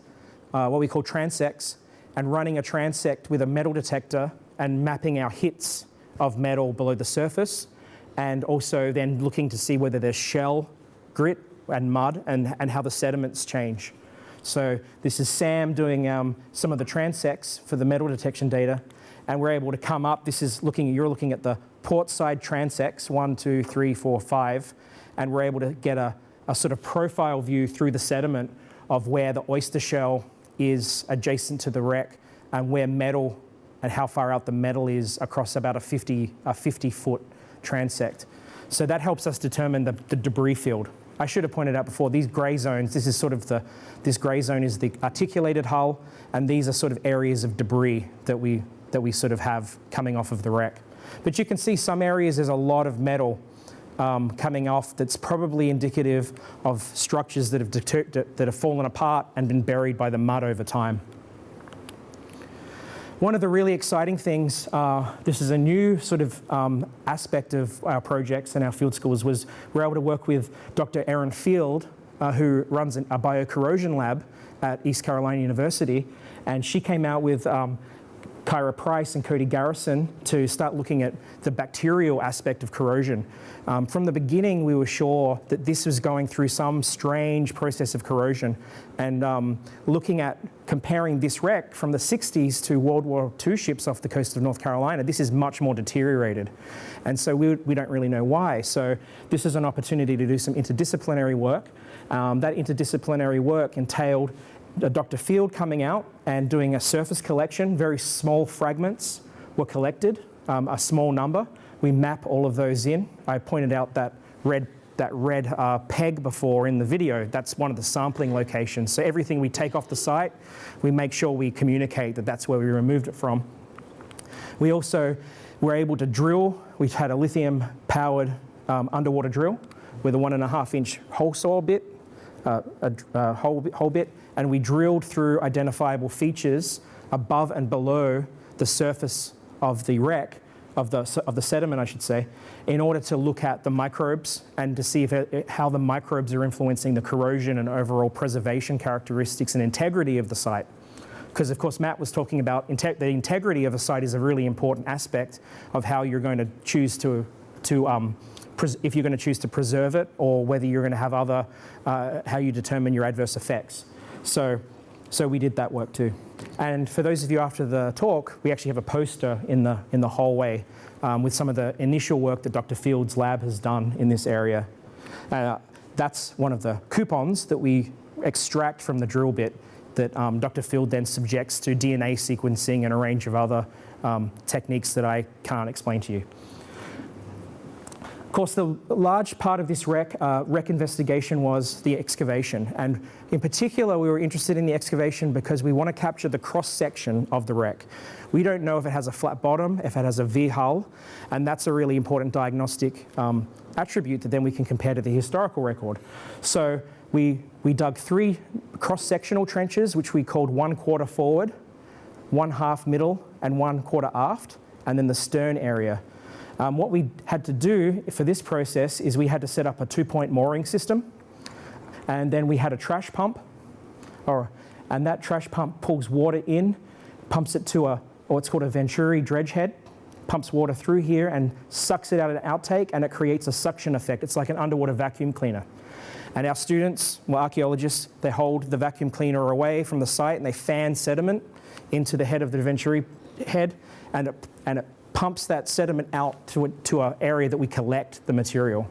what we call transects, and running a transect with a metal detector and mapping our hits of metal below the surface, and also then looking to see whether there's shell, grit, and mud, and how the sediments change. So this is Sam doing some of the transects for the metal detection data, and we're able to come up. You're looking at the port side transects, 1, 2, 3, 4, 5, and we're able to get a sort of profile view through the sediment of where the oyster shell is adjacent to the wreck, and where metal and how far out the metal is across about a 50-foot transect. So that helps us determine the debris field. I should have pointed out before, these grey zones, this grey zone is the articulated hull, and these are sort of areas of debris that we sort of have coming off of the wreck. But you can see some areas there's a lot of metal coming off that's probably indicative of structures that have fallen apart and been buried by the mud over time. One of the really exciting things, this is a new sort of aspect of our projects and our field schools, was we're able to work with Dr. Erin Field, who runs a biocorrosion lab at East Carolina University, and she came out with Kyra Price and Cody Garrison to start looking at the bacterial aspect of corrosion. From the beginning, we were sure that this was going through some strange process of corrosion, and looking at comparing this wreck from the 60s to World War II ships off the coast of North Carolina, this is much more deteriorated. And so we don't really know why. So this is an opportunity to do some interdisciplinary work. That interdisciplinary work entailed Dr. Field coming out and doing a surface collection. Very small fragments were collected, a small number. We map all of those in. I pointed out that red peg before in the video. That's one of the sampling locations. So everything we take off the site, we make sure we communicate that that's where we removed it from. We also were able to drill. We had a lithium-powered underwater drill with a 1.5-inch hole saw bit, hole bit, and we drilled through identifiable features above and below the surface of the wreck, of the sediment, I should say, in order to look at the microbes and to see how the microbes are influencing the corrosion and overall preservation characteristics and integrity of the site. Because of course Matt was talking about the integrity of a site is a really important aspect of how you're going to choose if you're going to choose to preserve it, or whether you're going to have other, how you determine your adverse effects. So we did that work too. And for those of you after the talk, we actually have a poster in the hallway with some of the initial work that Dr. Field's lab has done in this area. That's one of the coupons that we extract from the drill bit that Dr. Field then subjects to DNA sequencing and a range of other techniques that I can't explain to you. Of course, the large part of this wreck investigation was the excavation. And in particular, we were interested in the excavation because we want to capture the cross-section of the wreck. We don't know if it has a flat bottom, if it has a V hull, and that's a really important diagnostic attribute that then we can compare to the historical record. So we dug 3 cross-sectional trenches, which we called 1/4 forward, 1/2 middle, and 1/4 aft, and then the stern area. What we had to do for this process is we had to set up a 2-point mooring system, and then we had a trash pump, and that trash pump pulls water in, pumps it to what's called a Venturi dredge head, pumps water through here and sucks it out an outtake, and it creates a suction effect. It's like an underwater vacuum cleaner. And our students, well, archaeologists, they hold the vacuum cleaner away from the site and they fan sediment into the head of the Venturi head, and it pumps that sediment out to an area that we collect the material.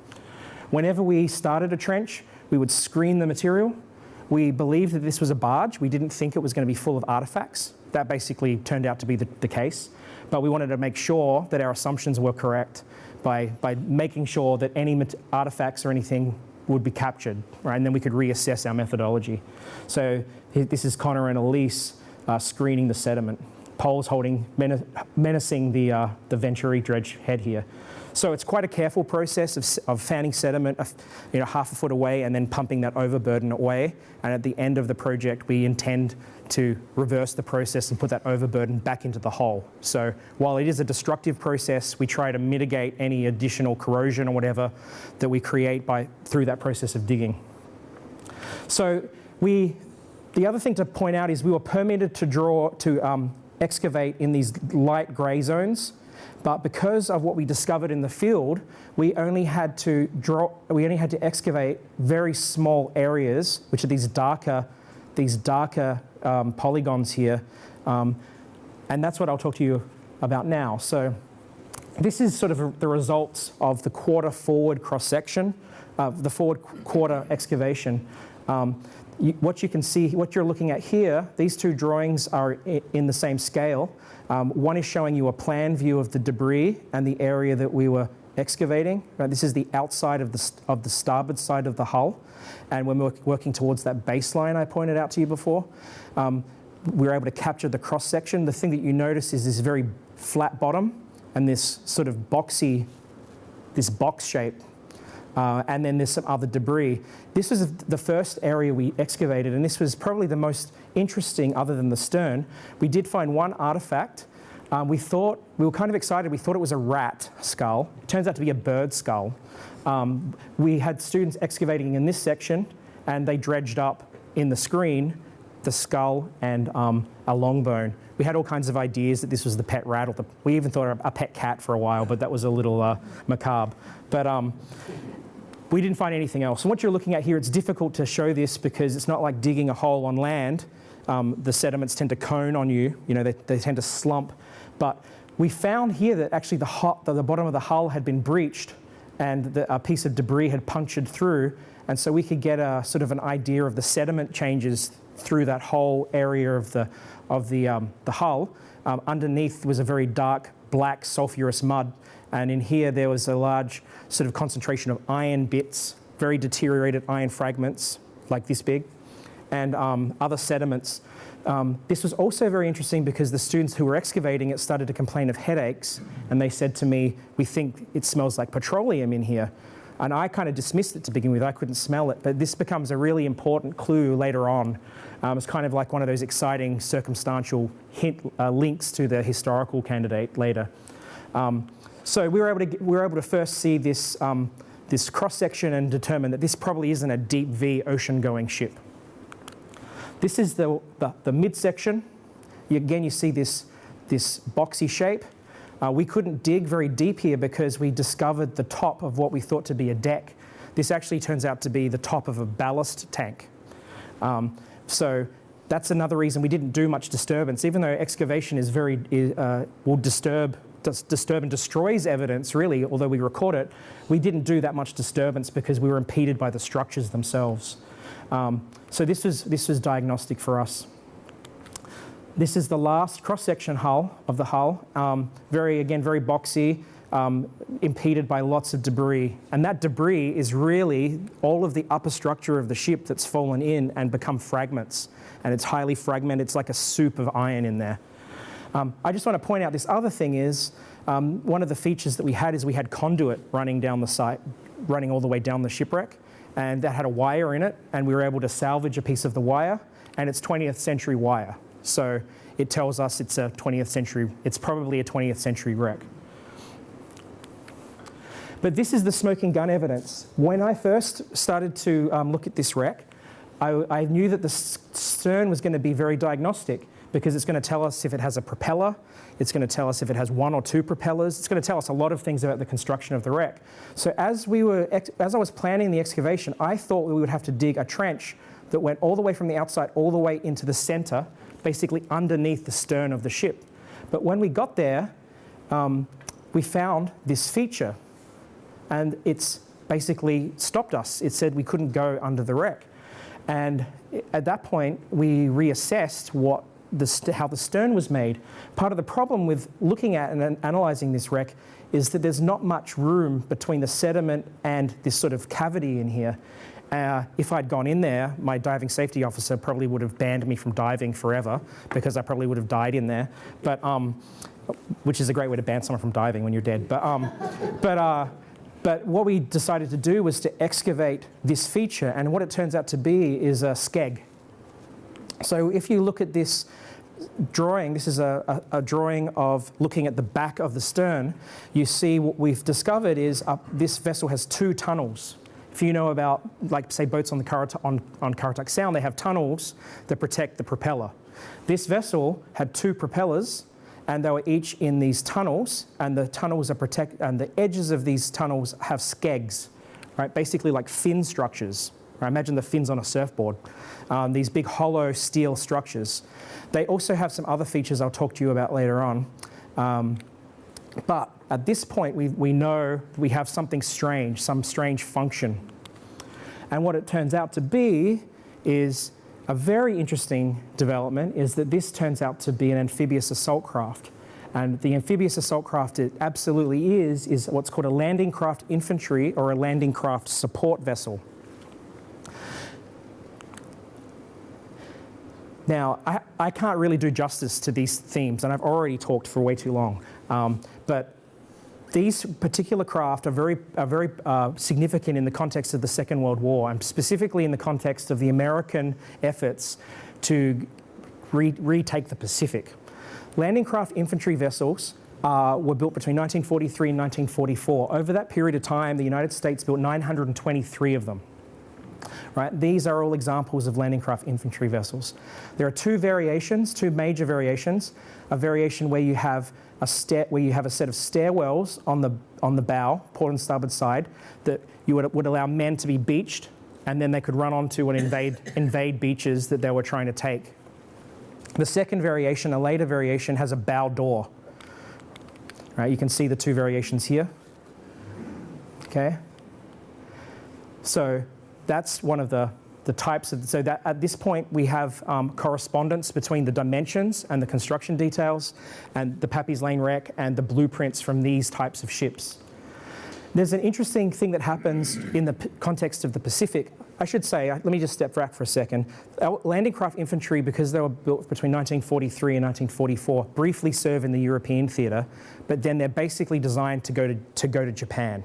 Whenever we started a trench, we would screen the material. We believed that this was a barge. We didn't think it was going to be full of artifacts. That basically turned out to be the case. But we wanted to make sure that our assumptions were correct by making sure that any artifacts or anything would be captured, right? And then we could reassess our methodology. So this is Connor and Elise screening the sediment. Poles holding, menacing the Venturi dredge head here. So it's quite a careful process of fanning sediment, 1/2 foot away and then pumping that overburden away. And at the end of the project, we intend to reverse the process and put that overburden back into the hull. So while it is a destructive process, we try to mitigate any additional corrosion or whatever that we create through that process of digging. So the other thing to point out is we were permitted to excavate in these light grey zones, but because of what we discovered in the field, we only had to excavate very small areas, which are these darker polygons here, and that's what I'll talk to you about now. So this is sort of the results of the quarter forward cross-section, the forward quarter excavation. What you can see, what you're looking at here, these 2 drawings are in the same scale. One is showing you a plan view of the debris and the area that we were excavating. Right? This is the outside of the starboard side of the hull, and when we're working towards that baseline I pointed out to you before, we were able to capture the cross-section. The thing that you notice is this very flat bottom and this sort of box shape. And then there's some other debris. This was the first area we excavated, and this was probably the most interesting other than the stern. We did find one artifact. We were kind of excited. We thought it was a rat skull. It turns out to be a bird skull. We had students excavating in this section, and they dredged up in the screen the skull and a long bone. We had all kinds of ideas that this was the pet rat, we even thought a pet cat for a while, but that was a little macabre. But we didn't find anything else. And what you're looking at here, it's difficult to show this because it's not like digging a hole on land. The sediments tend to cone on you, they tend to slump. But we found here that actually the bottom of the hull had been breached and a piece of debris had punctured through. And so we could get a sort of an idea of the sediment changes through that whole area of the hull. Underneath was a very dark black sulfurous mud. And in here there was a large sort of concentration of iron bits, very deteriorated iron fragments, like this big, and other sediments. This was also very interesting because the students who were excavating it started to complain of headaches, and they said to me, "We think it smells like petroleum in here." And I kind of dismissed it to begin with. I couldn't smell it, but this becomes a really important clue later on. It's kind of like one of those exciting circumstantial links to the historical candidate later. So we were able to first see this cross-section and determine that this probably isn't a deep V ocean-going ship. This is the midsection. Again, you see this boxy shape. We couldn't dig very deep here because we discovered the top of what we thought to be a deck. This actually turns out to be the top of a ballast tank. So that's another reason we didn't do much disturbance, even though excavation is will disturb disturb and destroys evidence, really, although we record it, we didn't do that much disturbance because we were impeded by the structures themselves. So this was diagnostic for us. This is the last cross-section hull of the hull. Very boxy, impeded by lots of debris. And that debris is really all of the upper structure of the ship that's fallen in and become fragments. And it's highly fragmented. It's like a soup of iron in there. I just want to point out this other thing is, one of the features that we had is we had conduit running down the site, running all the way down the shipwreck. And that had a wire in it, and we were able to salvage a piece of the wire, and it's 20th century wire. So it tells us it's a 20th century, it's probably a 20th century wreck. But this is the smoking gun evidence. When I first started to look at this wreck, I knew that the stern was going to be very diagnostic because it's going to tell us if it has a propeller, it's going to tell us if it has 1 or 2 propellers, it's going to tell us a lot of things about the construction of the wreck. So as I was planning the excavation, I thought we would have to dig a trench that went all the way from the outside all the way into the center, basically underneath the stern of the ship. But when we got there, we found this feature, and it's basically stopped us. It said we couldn't go under the wreck. And at that point, we reassessed how the stern was made. Part of the problem with looking at and analysing this wreck is that there's not much room between the sediment and this sort of cavity in here. If I'd gone in there, my diving safety officer probably would have banned me from diving forever because I probably would have died in there. But which is a great way to ban someone from diving when you're dead. But what we decided to do was to excavate this feature, and what it turns out to be is a skeg. So if you look at this drawing, this is a drawing of looking at the back of the stern, you see what we've discovered is this vessel has 2 tunnels. If you know about, like, say, boats on Currituck Sound, they have tunnels that protect the propeller. This vessel had 2 propellers, and they were each in these tunnels, and the tunnels are and the edges of these tunnels have skegs, right? Basically like fin structures. Right? Imagine the fins on a surfboard. These big hollow steel structures. They also have some other features I'll talk to you about later on. But at this point, we know we have something strange, some strange function. And what it turns out to be is a very interesting development is that this turns out to be an amphibious assault craft. And the amphibious assault craft it absolutely is what's called a landing craft infantry or a landing craft support vessel. Now, I can't really do justice to these themes, and I've already talked for way too long. But these particular craft are very significant in the context of the Second World War, and specifically in the context of the American efforts to retake the Pacific. Landing craft infantry vessels were built between 1943 and 1944. Over that period of time, the United States built 923 of them. Right? These are all examples of landing craft infantry vessels. There are 2 variations, 2 major variations. A variation where you have a set of stairwells on the bow, port and starboard side, that you would allow men to be beached, and then they could run onto and invade beaches that they were trying to take. The second variation, a later variation, has a bow door. Right? You can see the 2 variations here. Okay. So that's one of the types of, so that at this point we have correspondence between the dimensions and the construction details and the Pappy's Lane wreck and the blueprints from these types of ships. There's an interesting thing that happens in the context of the Pacific. I should say, let me just step back for a second. Landing craft infantry, because they were built between 1943 and 1944, briefly serve in the European theatre, but then they're basically designed to go to Japan.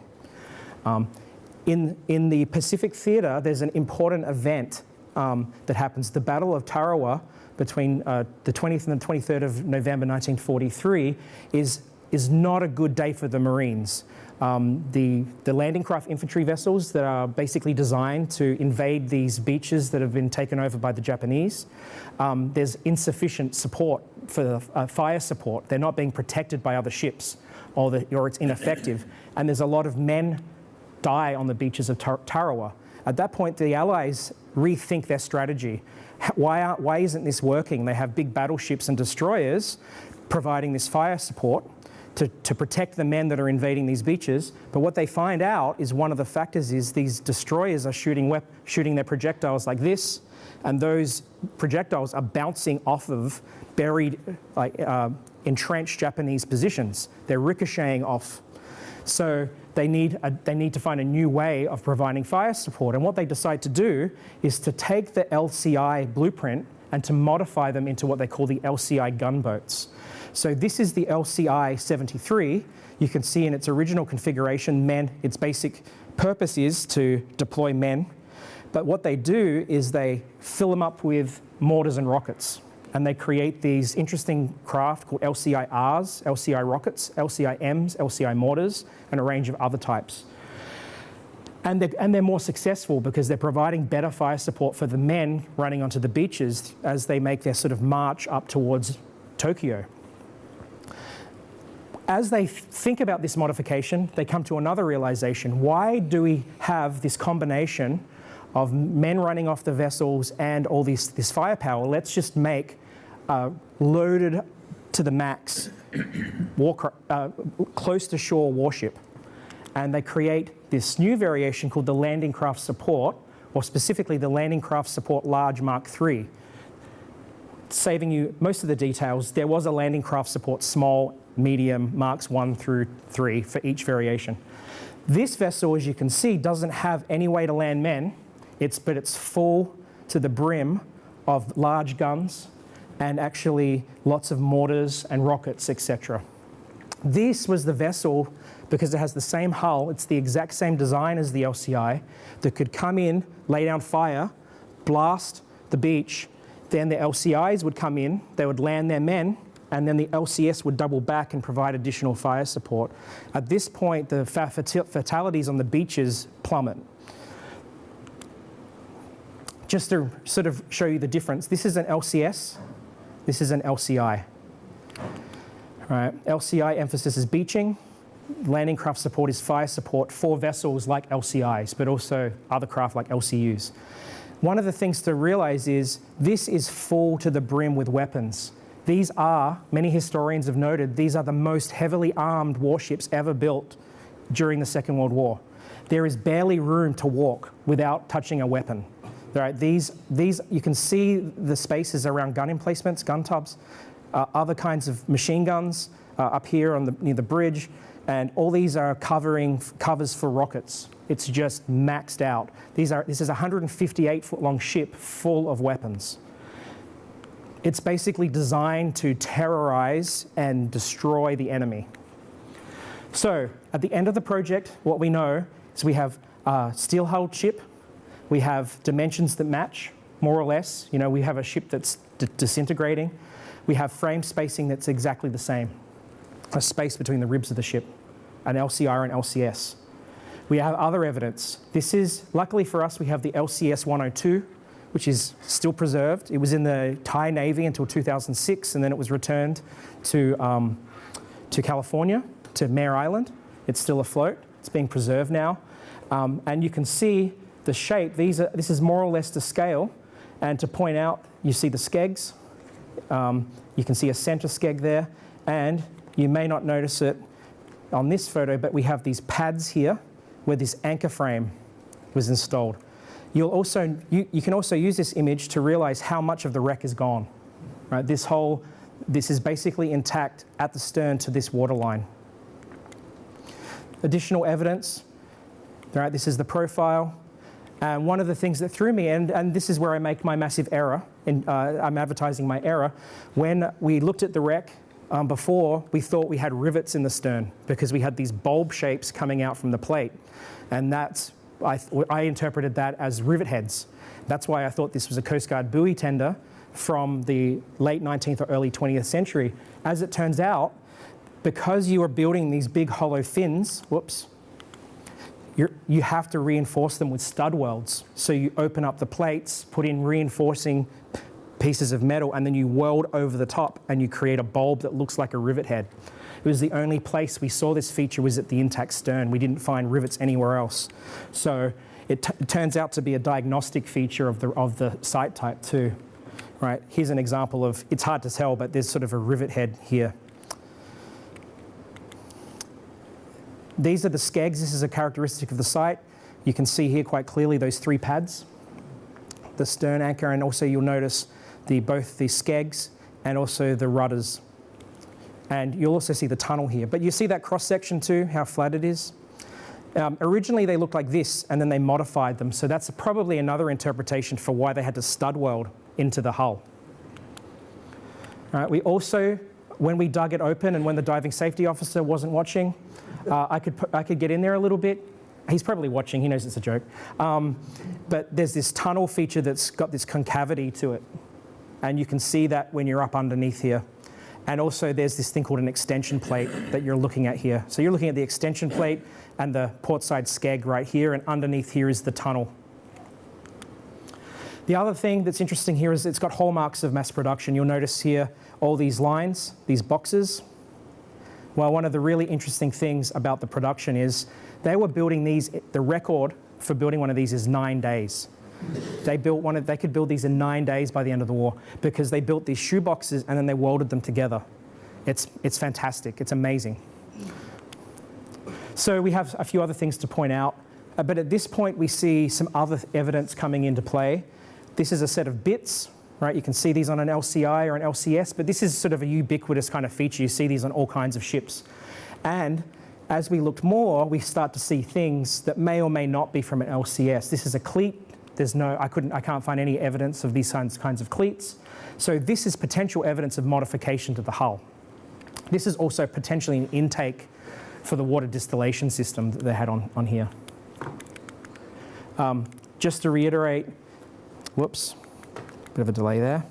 In the Pacific theatre, there's an important event that happens. The Battle of Tarawa between the 20th and the 23rd of November 1943 is not a good day for the Marines. The landing craft infantry vessels that are basically designed to invade these beaches that have been taken over by the Japanese, there's insufficient support for fire support. They're not being protected by other ships, or it's ineffective. And there's a lot of men die on the beaches of Tarawa. At that point, the Allies rethink their strategy. Why isn't this working? They have big battleships and destroyers providing this fire support. to protect the men that are invading these beaches. But what they find out is one of the factors is these destroyers are shooting their projectiles like this, and those projectiles are bouncing off of buried, entrenched Japanese positions. They're ricocheting off. So they need to find a new way of providing fire support. And what they decide to do is to take the LCI blueprint and to modify them into what they call the LCI gunboats. So this is the LCI 73. You can see in its original configuration, its basic purpose is to deploy men. But what they do is they fill them up with mortars and rockets. And they create these interesting craft called LCI-Rs, LCI rockets, LCI-Ms, LCI mortars, and a range of other types. And they're more successful because they're providing better fire support for the men running onto the beaches as they make their sort of march up towards Tokyo. As they think about this modification, they come to another realization. Why do we have this combination of men running off the vessels and all this firepower? Let's just make loaded to the max close to shore warship. And they create this new variation called the Landing Craft Support, or specifically the Landing Craft Support Large Mark III. Saving you most of the details, there was a Landing Craft Support Small, Medium, Marks 1 through 3 for each variation. This vessel, as you can see, doesn't have any way to land men, but it's full to the brim of large guns and actually lots of mortars and rockets, etc. This was the vessel, because it has the same hull, it's the exact same design as the LCI, that could come in, lay down fire, blast the beach, then the LCIs would come in, they would land their men, and then the LCS would double back and provide additional fire support. At this point, the fatalities on the beaches plummet. Just to sort of show you the difference, this is an LCS, this is an LCI. Right. LCI emphasis is beaching, landing craft support is fire support for vessels like LCIs, but also other craft like LCUs. One of the things to realize is this is full to the brim with weapons. These are, many historians have noted, these are the most heavily armed warships ever built during the Second World War. There is barely room to walk without touching a weapon. Right, these you can see the spaces around gun emplacements, gun tubs, other kinds of machine guns up here near the bridge, and all these are covers for rockets. It's just maxed out. This is a 158-foot long ship full of weapons. It's basically designed to terrorize and destroy the enemy. So at the end of the project, what we know is we have a steel-hulled ship. We have dimensions that match, more or less. You know, we have a ship that's disintegrating. We have frame spacing that's exactly the same. A space between the ribs of the ship, an LCR and LCS. We have other evidence. This is, luckily for us, we have the LCS 102, which is still preserved. It was in the Thai Navy until 2006, and then it was returned to California, to Mare Island. It's still afloat. It's being preserved now. And you can see the shape. This is more or less to scale. And to point out, you see the skegs. You can see a center skeg there. And you may not notice it on this photo, but we have these pads here where this anchor frame was installed. You can also use this image to realize how much of the wreck is gone. Right? This is basically intact at the stern to this waterline. Additional evidence. Right, this is the profile. And one of the things that threw me, and this is where I make my massive error, I'm advertising my error, when we looked at the wreck before, we thought we had rivets in the stern because we had these bulb shapes coming out from the plate. And I interpreted that as rivet heads. That's why I thought this was a Coast Guard buoy tender from the late 19th or early 20th century. As it turns out, because you are building these big hollow fins, you have to reinforce them with stud welds. So you open up the plates, put in reinforcing pieces of metal, and then you weld over the top and you create a bulb that looks like a rivet head. It was the only place we saw this feature was at the intact stern. We didn't find rivets anywhere else. So it turns out to be a diagnostic feature of the site type too. Right, here's an example of, it's hard to tell, but there's sort of a rivet head here. These are the skegs. This is a characteristic of the site. You can see here quite clearly those 3 pads, the stern anchor, and also you'll notice both the skegs and also the rudders. And you'll also see the tunnel here. But you see that cross-section too, how flat it is? Originally they looked like this, and then they modified them. So that's probably another interpretation for why they had to stud weld into the hull. All right, we also, when we dug it open and when the diving safety officer wasn't watching, I could get in there a little bit. He's probably watching, he knows it's a joke. But there's this tunnel feature that's got this concavity to it. And you can see that when you're up underneath here. And also there's this thing called an extension plate that you're looking at here. So you're looking at the extension plate and the portside skeg right here, and underneath here is the tunnel. The other thing that's interesting here is it's got hallmarks of mass production. You'll notice here all these lines, these boxes. Well, one of the really interesting things about the production is they were building these, the record for building one of these is 9 days. They could build these in 9 days by the end of the war because they built these shoe boxes and then they welded them together. It's fantastic, it's amazing. So we have a few other things to point out, but at this point we see some other evidence coming into play. This is a set of bits, right? You can see these on an LCI or an LCS, but this is sort of a ubiquitous kind of feature. You see these on all kinds of ships. And as we looked more, we start to see things that may or may not be from an LCS. This is a cleat. I can't find any evidence of these kinds of cleats. So this is potential evidence of modification to the hull. This is also potentially an intake for the water distillation system that they had on here. Just to reiterate, whoops, bit of a delay there.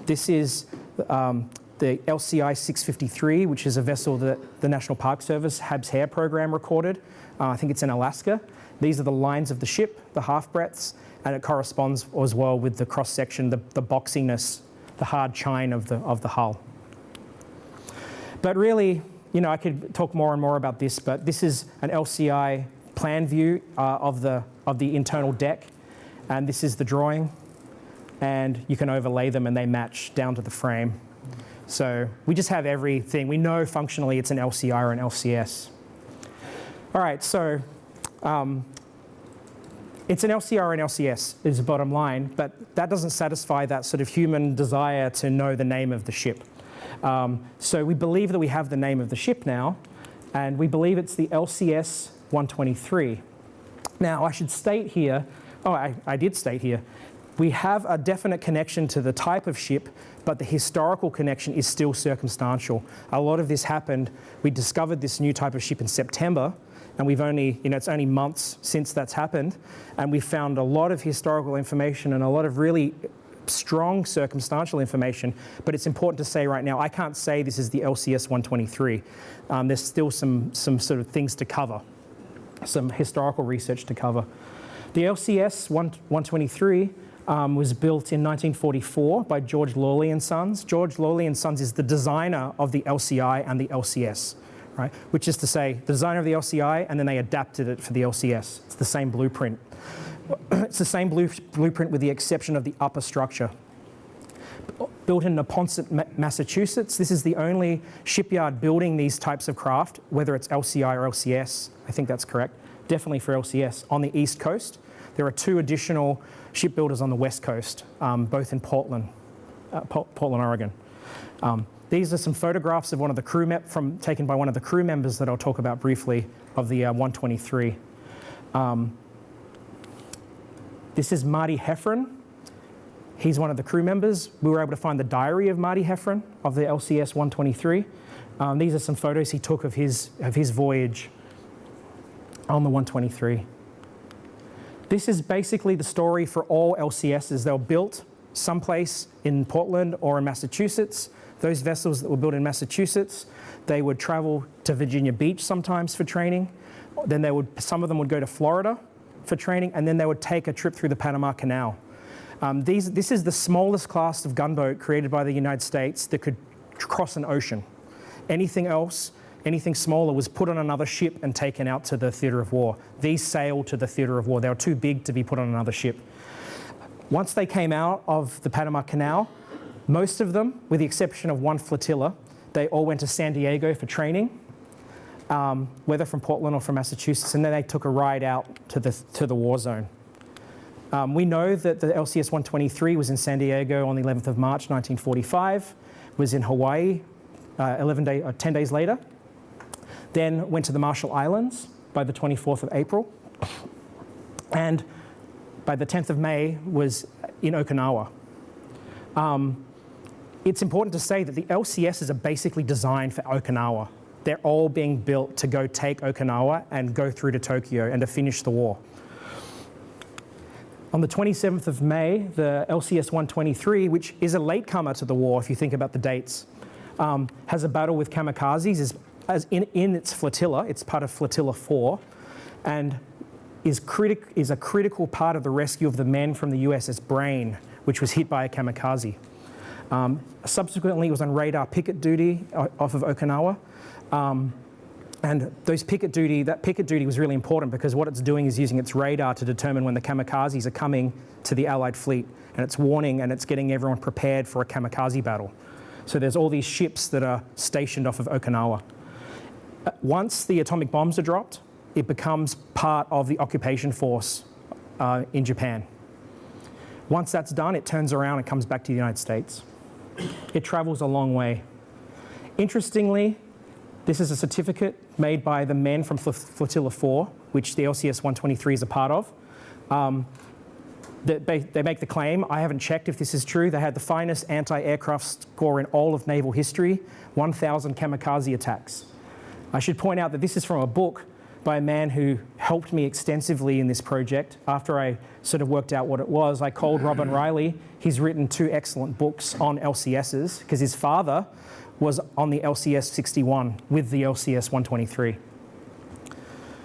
This is the LCI 653, which is a vessel that the National Park Service Habs Hare program recorded. I think it's in Alaska. These are the lines of the ship, the half breadths, and it corresponds as well with the cross section, the boxiness, the hard chine of the hull. But really, you know, I could talk more and more about this, but this is an LCI plan view of the internal deck, and this is the drawing, and you can overlay them and they match down to the frame. So we just have everything. We know functionally it's an LCI or an LCS. All right, so it's an LCR or an LCS is the bottom line, but that doesn't satisfy that sort of human desire to know the name of the ship. So we believe that we have the name of the ship now, and we believe it's the LCS 123. Now, I should state here, I did state here, we have a definite connection to the type of ship, but the historical connection is still circumstantial. A lot of this happened, we discovered this new type of ship in September, and we've only, it's only months since that's happened, and we found a lot of historical information and a lot of really strong circumstantial information, but it's important to say right now, I can't say this is the LCS 123. There's still some sort of things to cover, some historical research to cover. The LCS 123 was built in 1944 by George Lawley and Sons. George Lawley and Sons is the designer of the LCI and the LCS, right? Which is to say, the designer of the LCI, and then they adapted it for the LCS. It's the same blueprint. It's the same blueprint with the exception of the upper structure. Built in Neponset, Massachusetts. This is the only shipyard building these types of craft, whether it's LCI or LCS, I think that's correct, definitely for LCS, on the East Coast. There are 2 additional shipbuilders on the West Coast, both in Portland, Oregon. These are some photographs of one of the crew taken by one of the crew members that I'll talk about briefly of the 123. This is Marty Heffron. He's one of the crew members. We were able to find the diary of Marty Heffron of the LCS 123. These are some photos he took of his voyage on the 123. This is basically the story for all LCSs. They were built someplace in Portland or in Massachusetts. Those vessels that were built in Massachusetts, they would travel to Virginia Beach sometimes for training. Then some of them would go to Florida for training, and then they would take a trip through the Panama Canal. This is the smallest class of gunboat created by the United States that could cross an ocean. Anything else, anything smaller, was put on another ship and taken out to the theater of war. These sailed to the theater of war. They were too big to be put on another ship. Once they came out of the Panama Canal, most of them, with the exception of one flotilla, they all went to San Diego for training. whether from Portland or from Massachusetts, and then they took a ride out to the war zone. We know that the LCS-123 was in San Diego on the 11th of March 1945, was in Hawaii 10 days later, then went to the Marshall Islands by the 24th of April, and by the 10th of May was in Okinawa. It's important to say that the LCSs are basically designed for Okinawa. They're all being built to go take Okinawa and go through to Tokyo and to finish the war. On the 27th of May, the LCS-123, which is a latecomer to the war if you think about the dates, has a battle with kamikazes in its flotilla. It's part of Flotilla 4, and is a critical part of the rescue of the men from the USS Brain, which was hit by a kamikaze. Subsequently, it was on radar picket duty off of Okinawa. And that picket duty was really important because what it's doing is using its radar to determine when the kamikazes are coming to the Allied fleet. And it's warning and it's getting everyone prepared for a kamikaze battle. So there's all these ships that are stationed off of Okinawa. Once the atomic bombs are dropped, it becomes part of the occupation force in Japan. Once that's done, it turns around and comes back to the United States. It travels a long way. Interestingly, this is a certificate made by the men from Flotilla 4, which the LCS-123 is a part of. They make the claim, I haven't checked if this is true, they had the finest anti-aircraft score in all of naval history, 1,000 kamikaze attacks. I should point out that this is from a book by a man who helped me extensively in this project. After I sort of worked out what it was, I called Robin Riley. He's written 2 excellent books on LCSs because his father was on the LCS-61 with the LCS-123.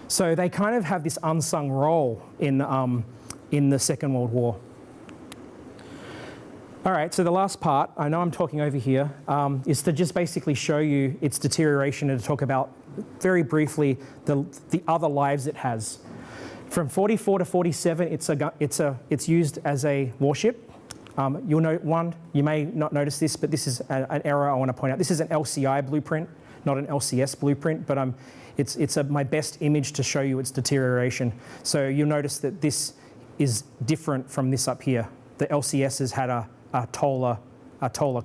So they kind of have this unsung role in the Second World War. All right, so the last part, I know I'm talking over here, is to just basically show you its deterioration and to talk about very briefly the other lives it has. From 44 to 47, it's used as a warship. You'll note you may not notice this, but this is an error I want to point out. This is an LCI blueprint, not an LCS blueprint, but it's my best image to show you its deterioration. So you'll notice that this is different from this up here. The LCSs had a taller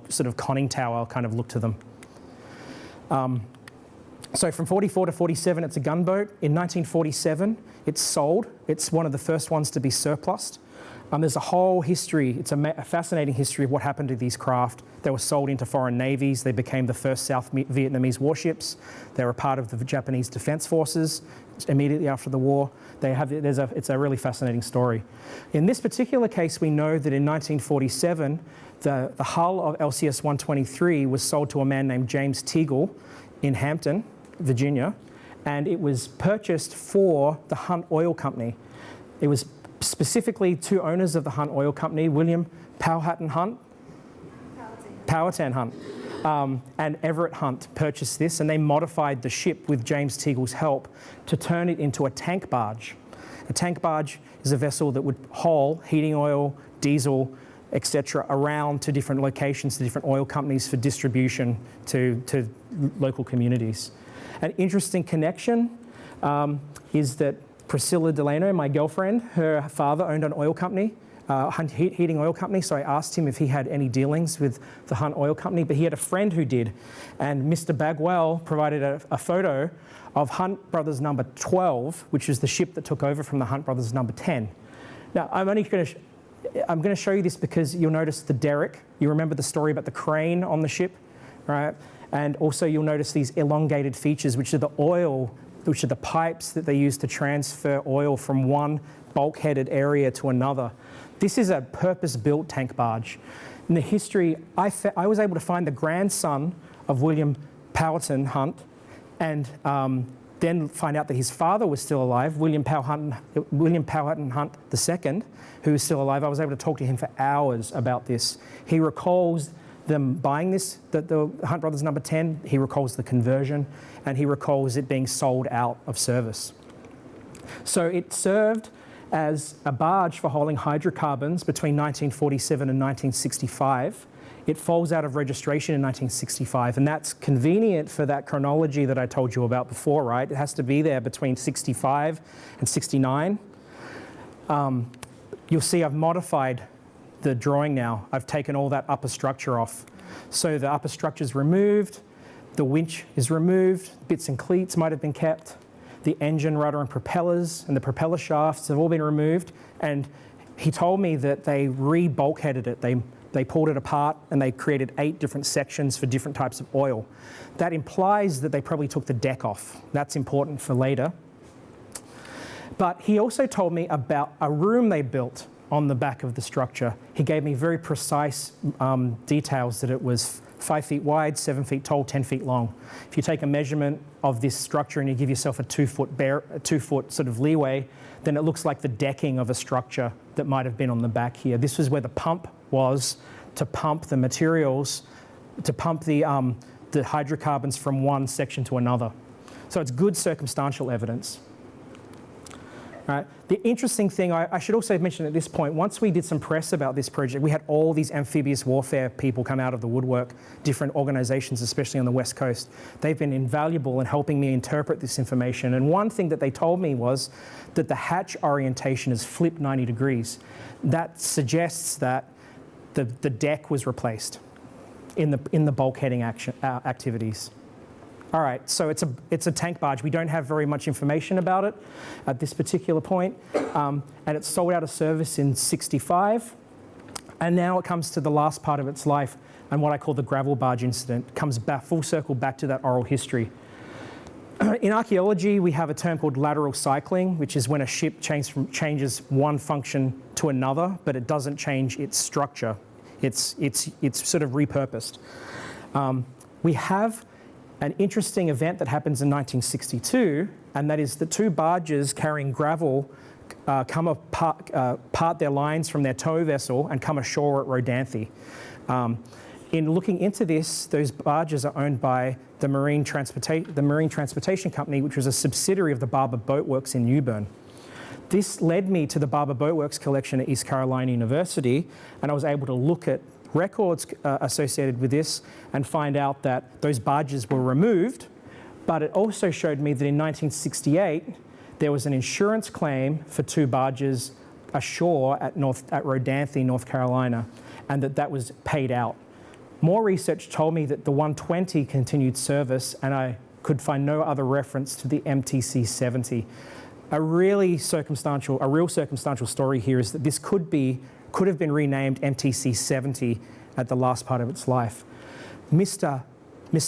sort of conning tower kind of look to them. So from 44 to 47, it's a gunboat. In 1947, it's sold. It's one of the first ones to be surplused. There's a whole history, it's a fascinating history of what happened to these craft. They were sold into foreign navies. They became the first South Vietnamese warships. They were part of the Japanese Defense Forces immediately after the war. It's a really fascinating story. In this particular case, we know that in 1947, the hull of LCS-123 was sold to a man named James Teagle in Hampton, Virginia, and it was purchased for the Hunt Oil Company. It was specifically 2 owners of the Hunt Oil Company, William Powhatan Hunt, Powhatan Hunt, and Everett Hunt purchased this, and they modified the ship with James Teagle's help to turn it into a tank barge. A tank barge is a vessel that would haul heating oil, diesel, etc., around to different locations, to different oil companies for distribution to local communities. An interesting connection is that Priscilla Delano, my girlfriend, her father owned an oil company, heating oil company, so I asked him if he had any dealings with the Hunt Oil Company, but he had a friend who did, and Mr. Bagwell provided a photo of Hunt Brothers number 12, which is the ship that took over from the Hunt Brothers number 10. Now, I'm going to show you this because you'll notice the derrick. You remember the story about the crane on the ship, right? And also you'll notice these elongated features, which are the pipes that they use to transfer oil from one bulkheaded area to another. This is a purpose-built tank barge. In the history, I was able to find the grandson of William Powhatan Hunt, and then find out that his father was still alive, William Powhatan Hunt II, who is still alive. I was able to talk to him for hours about this. He recalls them buying this, the Hunt Brothers number 10. He recalls the conversion, and he recalls it being sold out of service. So it served as a barge for hauling hydrocarbons between 1947 and 1965. it falls out of registration in 1965, and that's convenient for that chronology that I told you about before, right? It has to be there between 65 and 69. You'll see I've modified the drawing now. I've taken all that upper structure off. So the upper structure is removed, the winch is removed, bits and cleats might have been kept, the engine, rudder and propellers and the propeller shafts have all been removed, and he told me that they re-bulkheaded it. They pulled it apart and they created 8 different sections for different types of oil. That implies that they probably took the deck off. That's important for later. But he also told me about a room they built on the back of the structure. He gave me very precise details that it was 5 feet wide, 7 feet tall, 10 feet long. If you take a measurement of this structure and you give yourself a 2 foot sort of leeway, then it looks like the decking of a structure that might have been on the back here. This was where the pump was to pump the materials, to pump the hydrocarbons from one section to another. So it's good circumstantial evidence. Right. The interesting thing, I should also mention at this point, once we did some press about this project, we had all these amphibious warfare people come out of the woodwork, different organizations, especially on the West Coast. They've been invaluable in helping me interpret this information. And one thing that they told me was that the hatch orientation is flipped 90 degrees. That suggests that the deck was replaced in the bulkheading activities. All right, so it's a tank barge. We don't have very much information about it at this particular point, and it's sold out of service in '65, and now it comes to the last part of its life, and what I call the gravel barge incident comes back full circle back to that oral history. In archaeology, we have a term called lateral cycling, which is when a ship changes one function to another, but it doesn't change its structure. It's sort of repurposed. We have an interesting event that happens in 1962, and that is the 2 barges carrying gravel part their lines from their tow vessel and come ashore at Rodanthe. In looking into this, those barges are owned by the Marine Transportation Company, which was a subsidiary of the Barber Boat Works in New Bern. This led me to the Barber Boat Works collection at East Carolina University, and I was able to look at records associated with this and find out that those barges were removed, but it also showed me that in 1968 there was an insurance claim for 2 barges ashore at Rodanthe, North Carolina, and that was paid out. More research told me that the 120 continued service, and I could find no other reference to the MTC 70. A real circumstantial story here is that this could have been renamed MTC 70 at the last part of its life. Mr.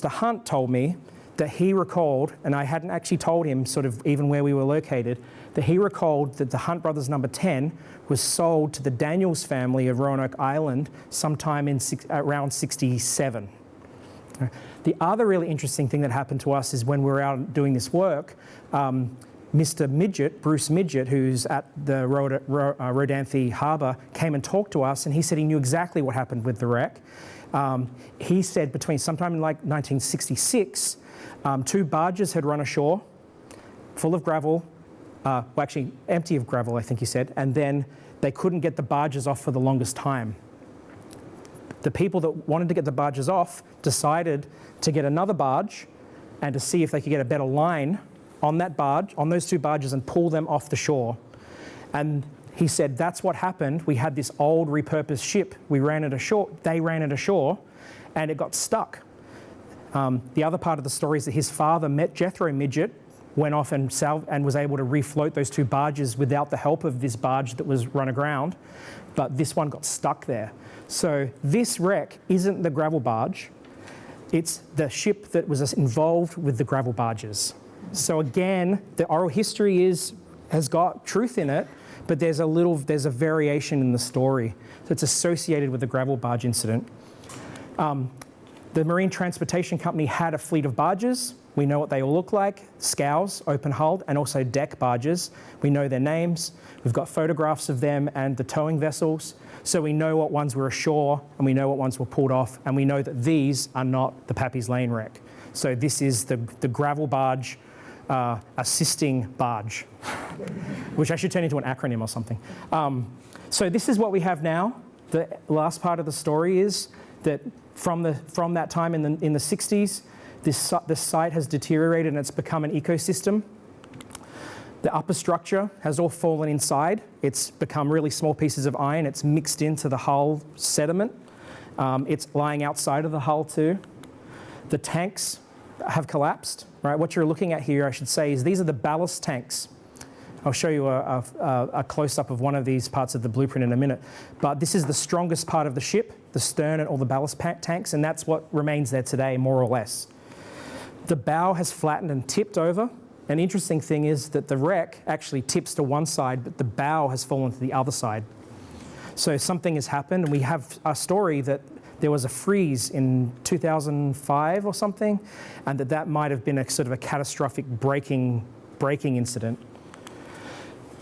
Hunt told me that he recalled, and I hadn't actually told him sort of even where we were located, that he recalled that the Hunt Brothers number 10 was sold to the Daniels family of Roanoke Island sometime in around 67. The other really interesting thing that happened to us is when we were out doing this work, Mr. Midget, Bruce Midget, who's at the Rodanthe Harbour, came and talked to us, and he said he knew exactly what happened with the wreck. He said between sometime in like 1966, 2 barges had run ashore, full of gravel, well actually empty of gravel, I think he said, and then they couldn't get the barges off for the longest time. The people that wanted to get the barges off decided to get another barge and to see if they could get a better line on that barge, on those 2 barges, and pull them off the shore. And he said that's what happened. We had this old repurposed ship. We ran it ashore. They ran it ashore, and it got stuck. The other part of the story is that his father, Jethro Midget, went off and was able to refloat those 2 barges without the help of this barge that was run aground, but this one got stuck there. So this wreck isn't the gravel barge. It's the ship that was involved with the gravel barges. So again, the oral history has got truth in it, but there's a variation in the story that's associated with the gravel barge incident. The Marine Transportation Company had a fleet of barges. We know what they all look like: scows, open hulled, and also deck barges. We know their names. We've got photographs of them and the towing vessels. So we know what ones were ashore, and we know what ones were pulled off, and we know that these are not the Pappy's Lane wreck. So this is the gravel barge assisting barge, which I should turn into an acronym or something. So this is what we have now. The last part of the story is that from that time in the 60s, this site has deteriorated and it's become an ecosystem. The upper structure has all fallen inside. It's become really small pieces of iron. It's mixed into the hull sediment. It's lying outside of the hull too. The tanks have collapsed, right? What you're looking at here, I should say, is these are the ballast tanks. I'll show you a close-up of one of these parts of the blueprint in a minute. But this is the strongest part of the ship, the stern and all the ballast tanks, and that's what remains there today, more or less. The bow has flattened and tipped over. An interesting thing is that the wreck actually tips to one side, but the bow has fallen to the other side. So something has happened, and we have a story that there was a freeze in 2005 or something, and that might have been a sort of a catastrophic breaking incident.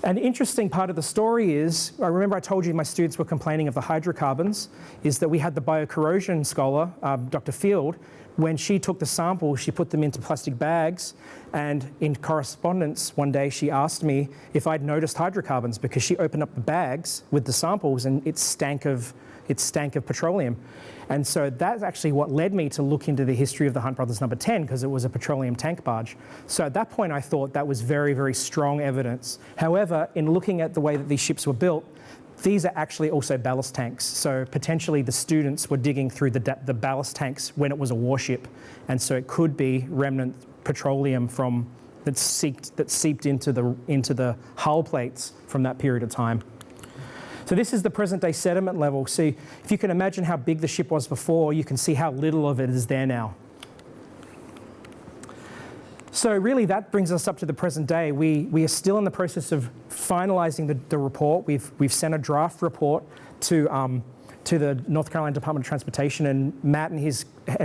An interesting part of the story is, I remember I told you my students were complaining of the hydrocarbons, is that we had the biocorrosion scholar, Dr. Field. When she took the samples, she put them into plastic bags, and in correspondence one day she asked me if I'd noticed hydrocarbons, because she opened up the bags with the samples and it stank of petroleum. And so that's actually what led me to look into the history of the Hunt Brothers number 10, because it was a petroleum tank barge. So at that point I thought that was very, very strong evidence. However, in looking at the way that these ships were built, these are actually also ballast tanks. So potentially the students were digging through the ballast tanks when it was a warship. And so it could be remnant petroleum that seeped into the hull plates from that period of time. So this is the present day sediment level. See, if you can imagine how big the ship was before, you can see how little of it is there now. So really that brings us up to the present day. We are still in the process of finalizing the report. We've sent a draft report to the North Carolina Department of Transportation, and Matt and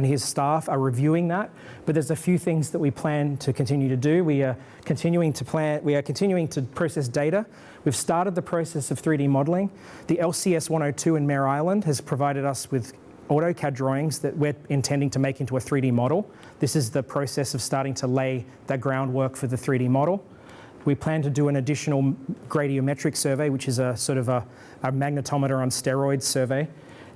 his staff are reviewing that. But there's a few things that we plan to continue to do. We are continuing to process data. We've started the process of 3D modeling. The LCS 102 in Mare Island has provided us with AutoCAD drawings that we're intending to make into a 3D model. This is the process of starting to lay that groundwork for the 3D model. We plan to do an additional gradiometric survey, which is a sort of a magnetometer on steroids survey,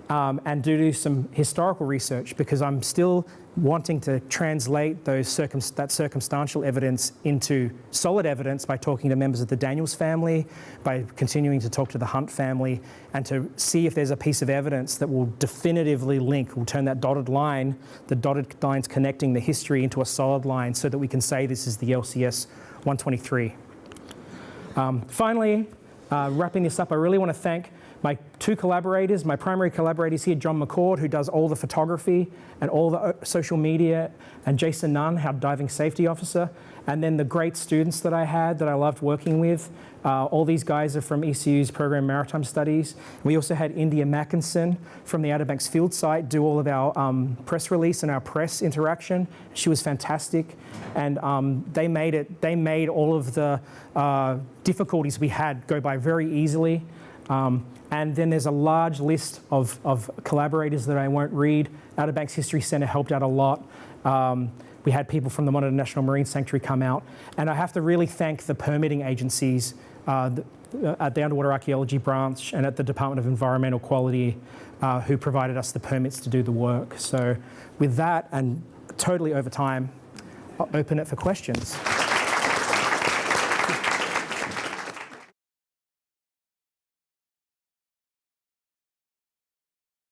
and do some historical research, because I'm still wanting to translate that circumstantial evidence into solid evidence by talking to members of the Daniels family, by continuing to talk to the Hunt family, and to see if there's a piece of evidence that will definitively will turn that the dotted lines connecting the history into a solid line, so that we can say this is the LCS 123. Finally, wrapping this up, I really want to thank my two collaborators, my primary collaborators here, John McCord, who does all the photography and all the social media, and Jason Nunn, our diving safety officer, and then the great students that I had that I loved working with. All these guys are from ECU's program Maritime Studies. We also had India Mackinson from the Outer Banks field site do all of our press release and our press interaction. She was fantastic, and they made all of the difficulties we had go by very easily. And then there's a large list of collaborators that I won't read. Outer Banks History Center helped out a lot. We had people from the Monitor National Marine Sanctuary come out. And I have to really thank the permitting agencies at the Underwater Archaeology Branch and at the Department of Environmental Quality who provided us the permits to do the work. So with that, and totally over time, I'll open it for questions.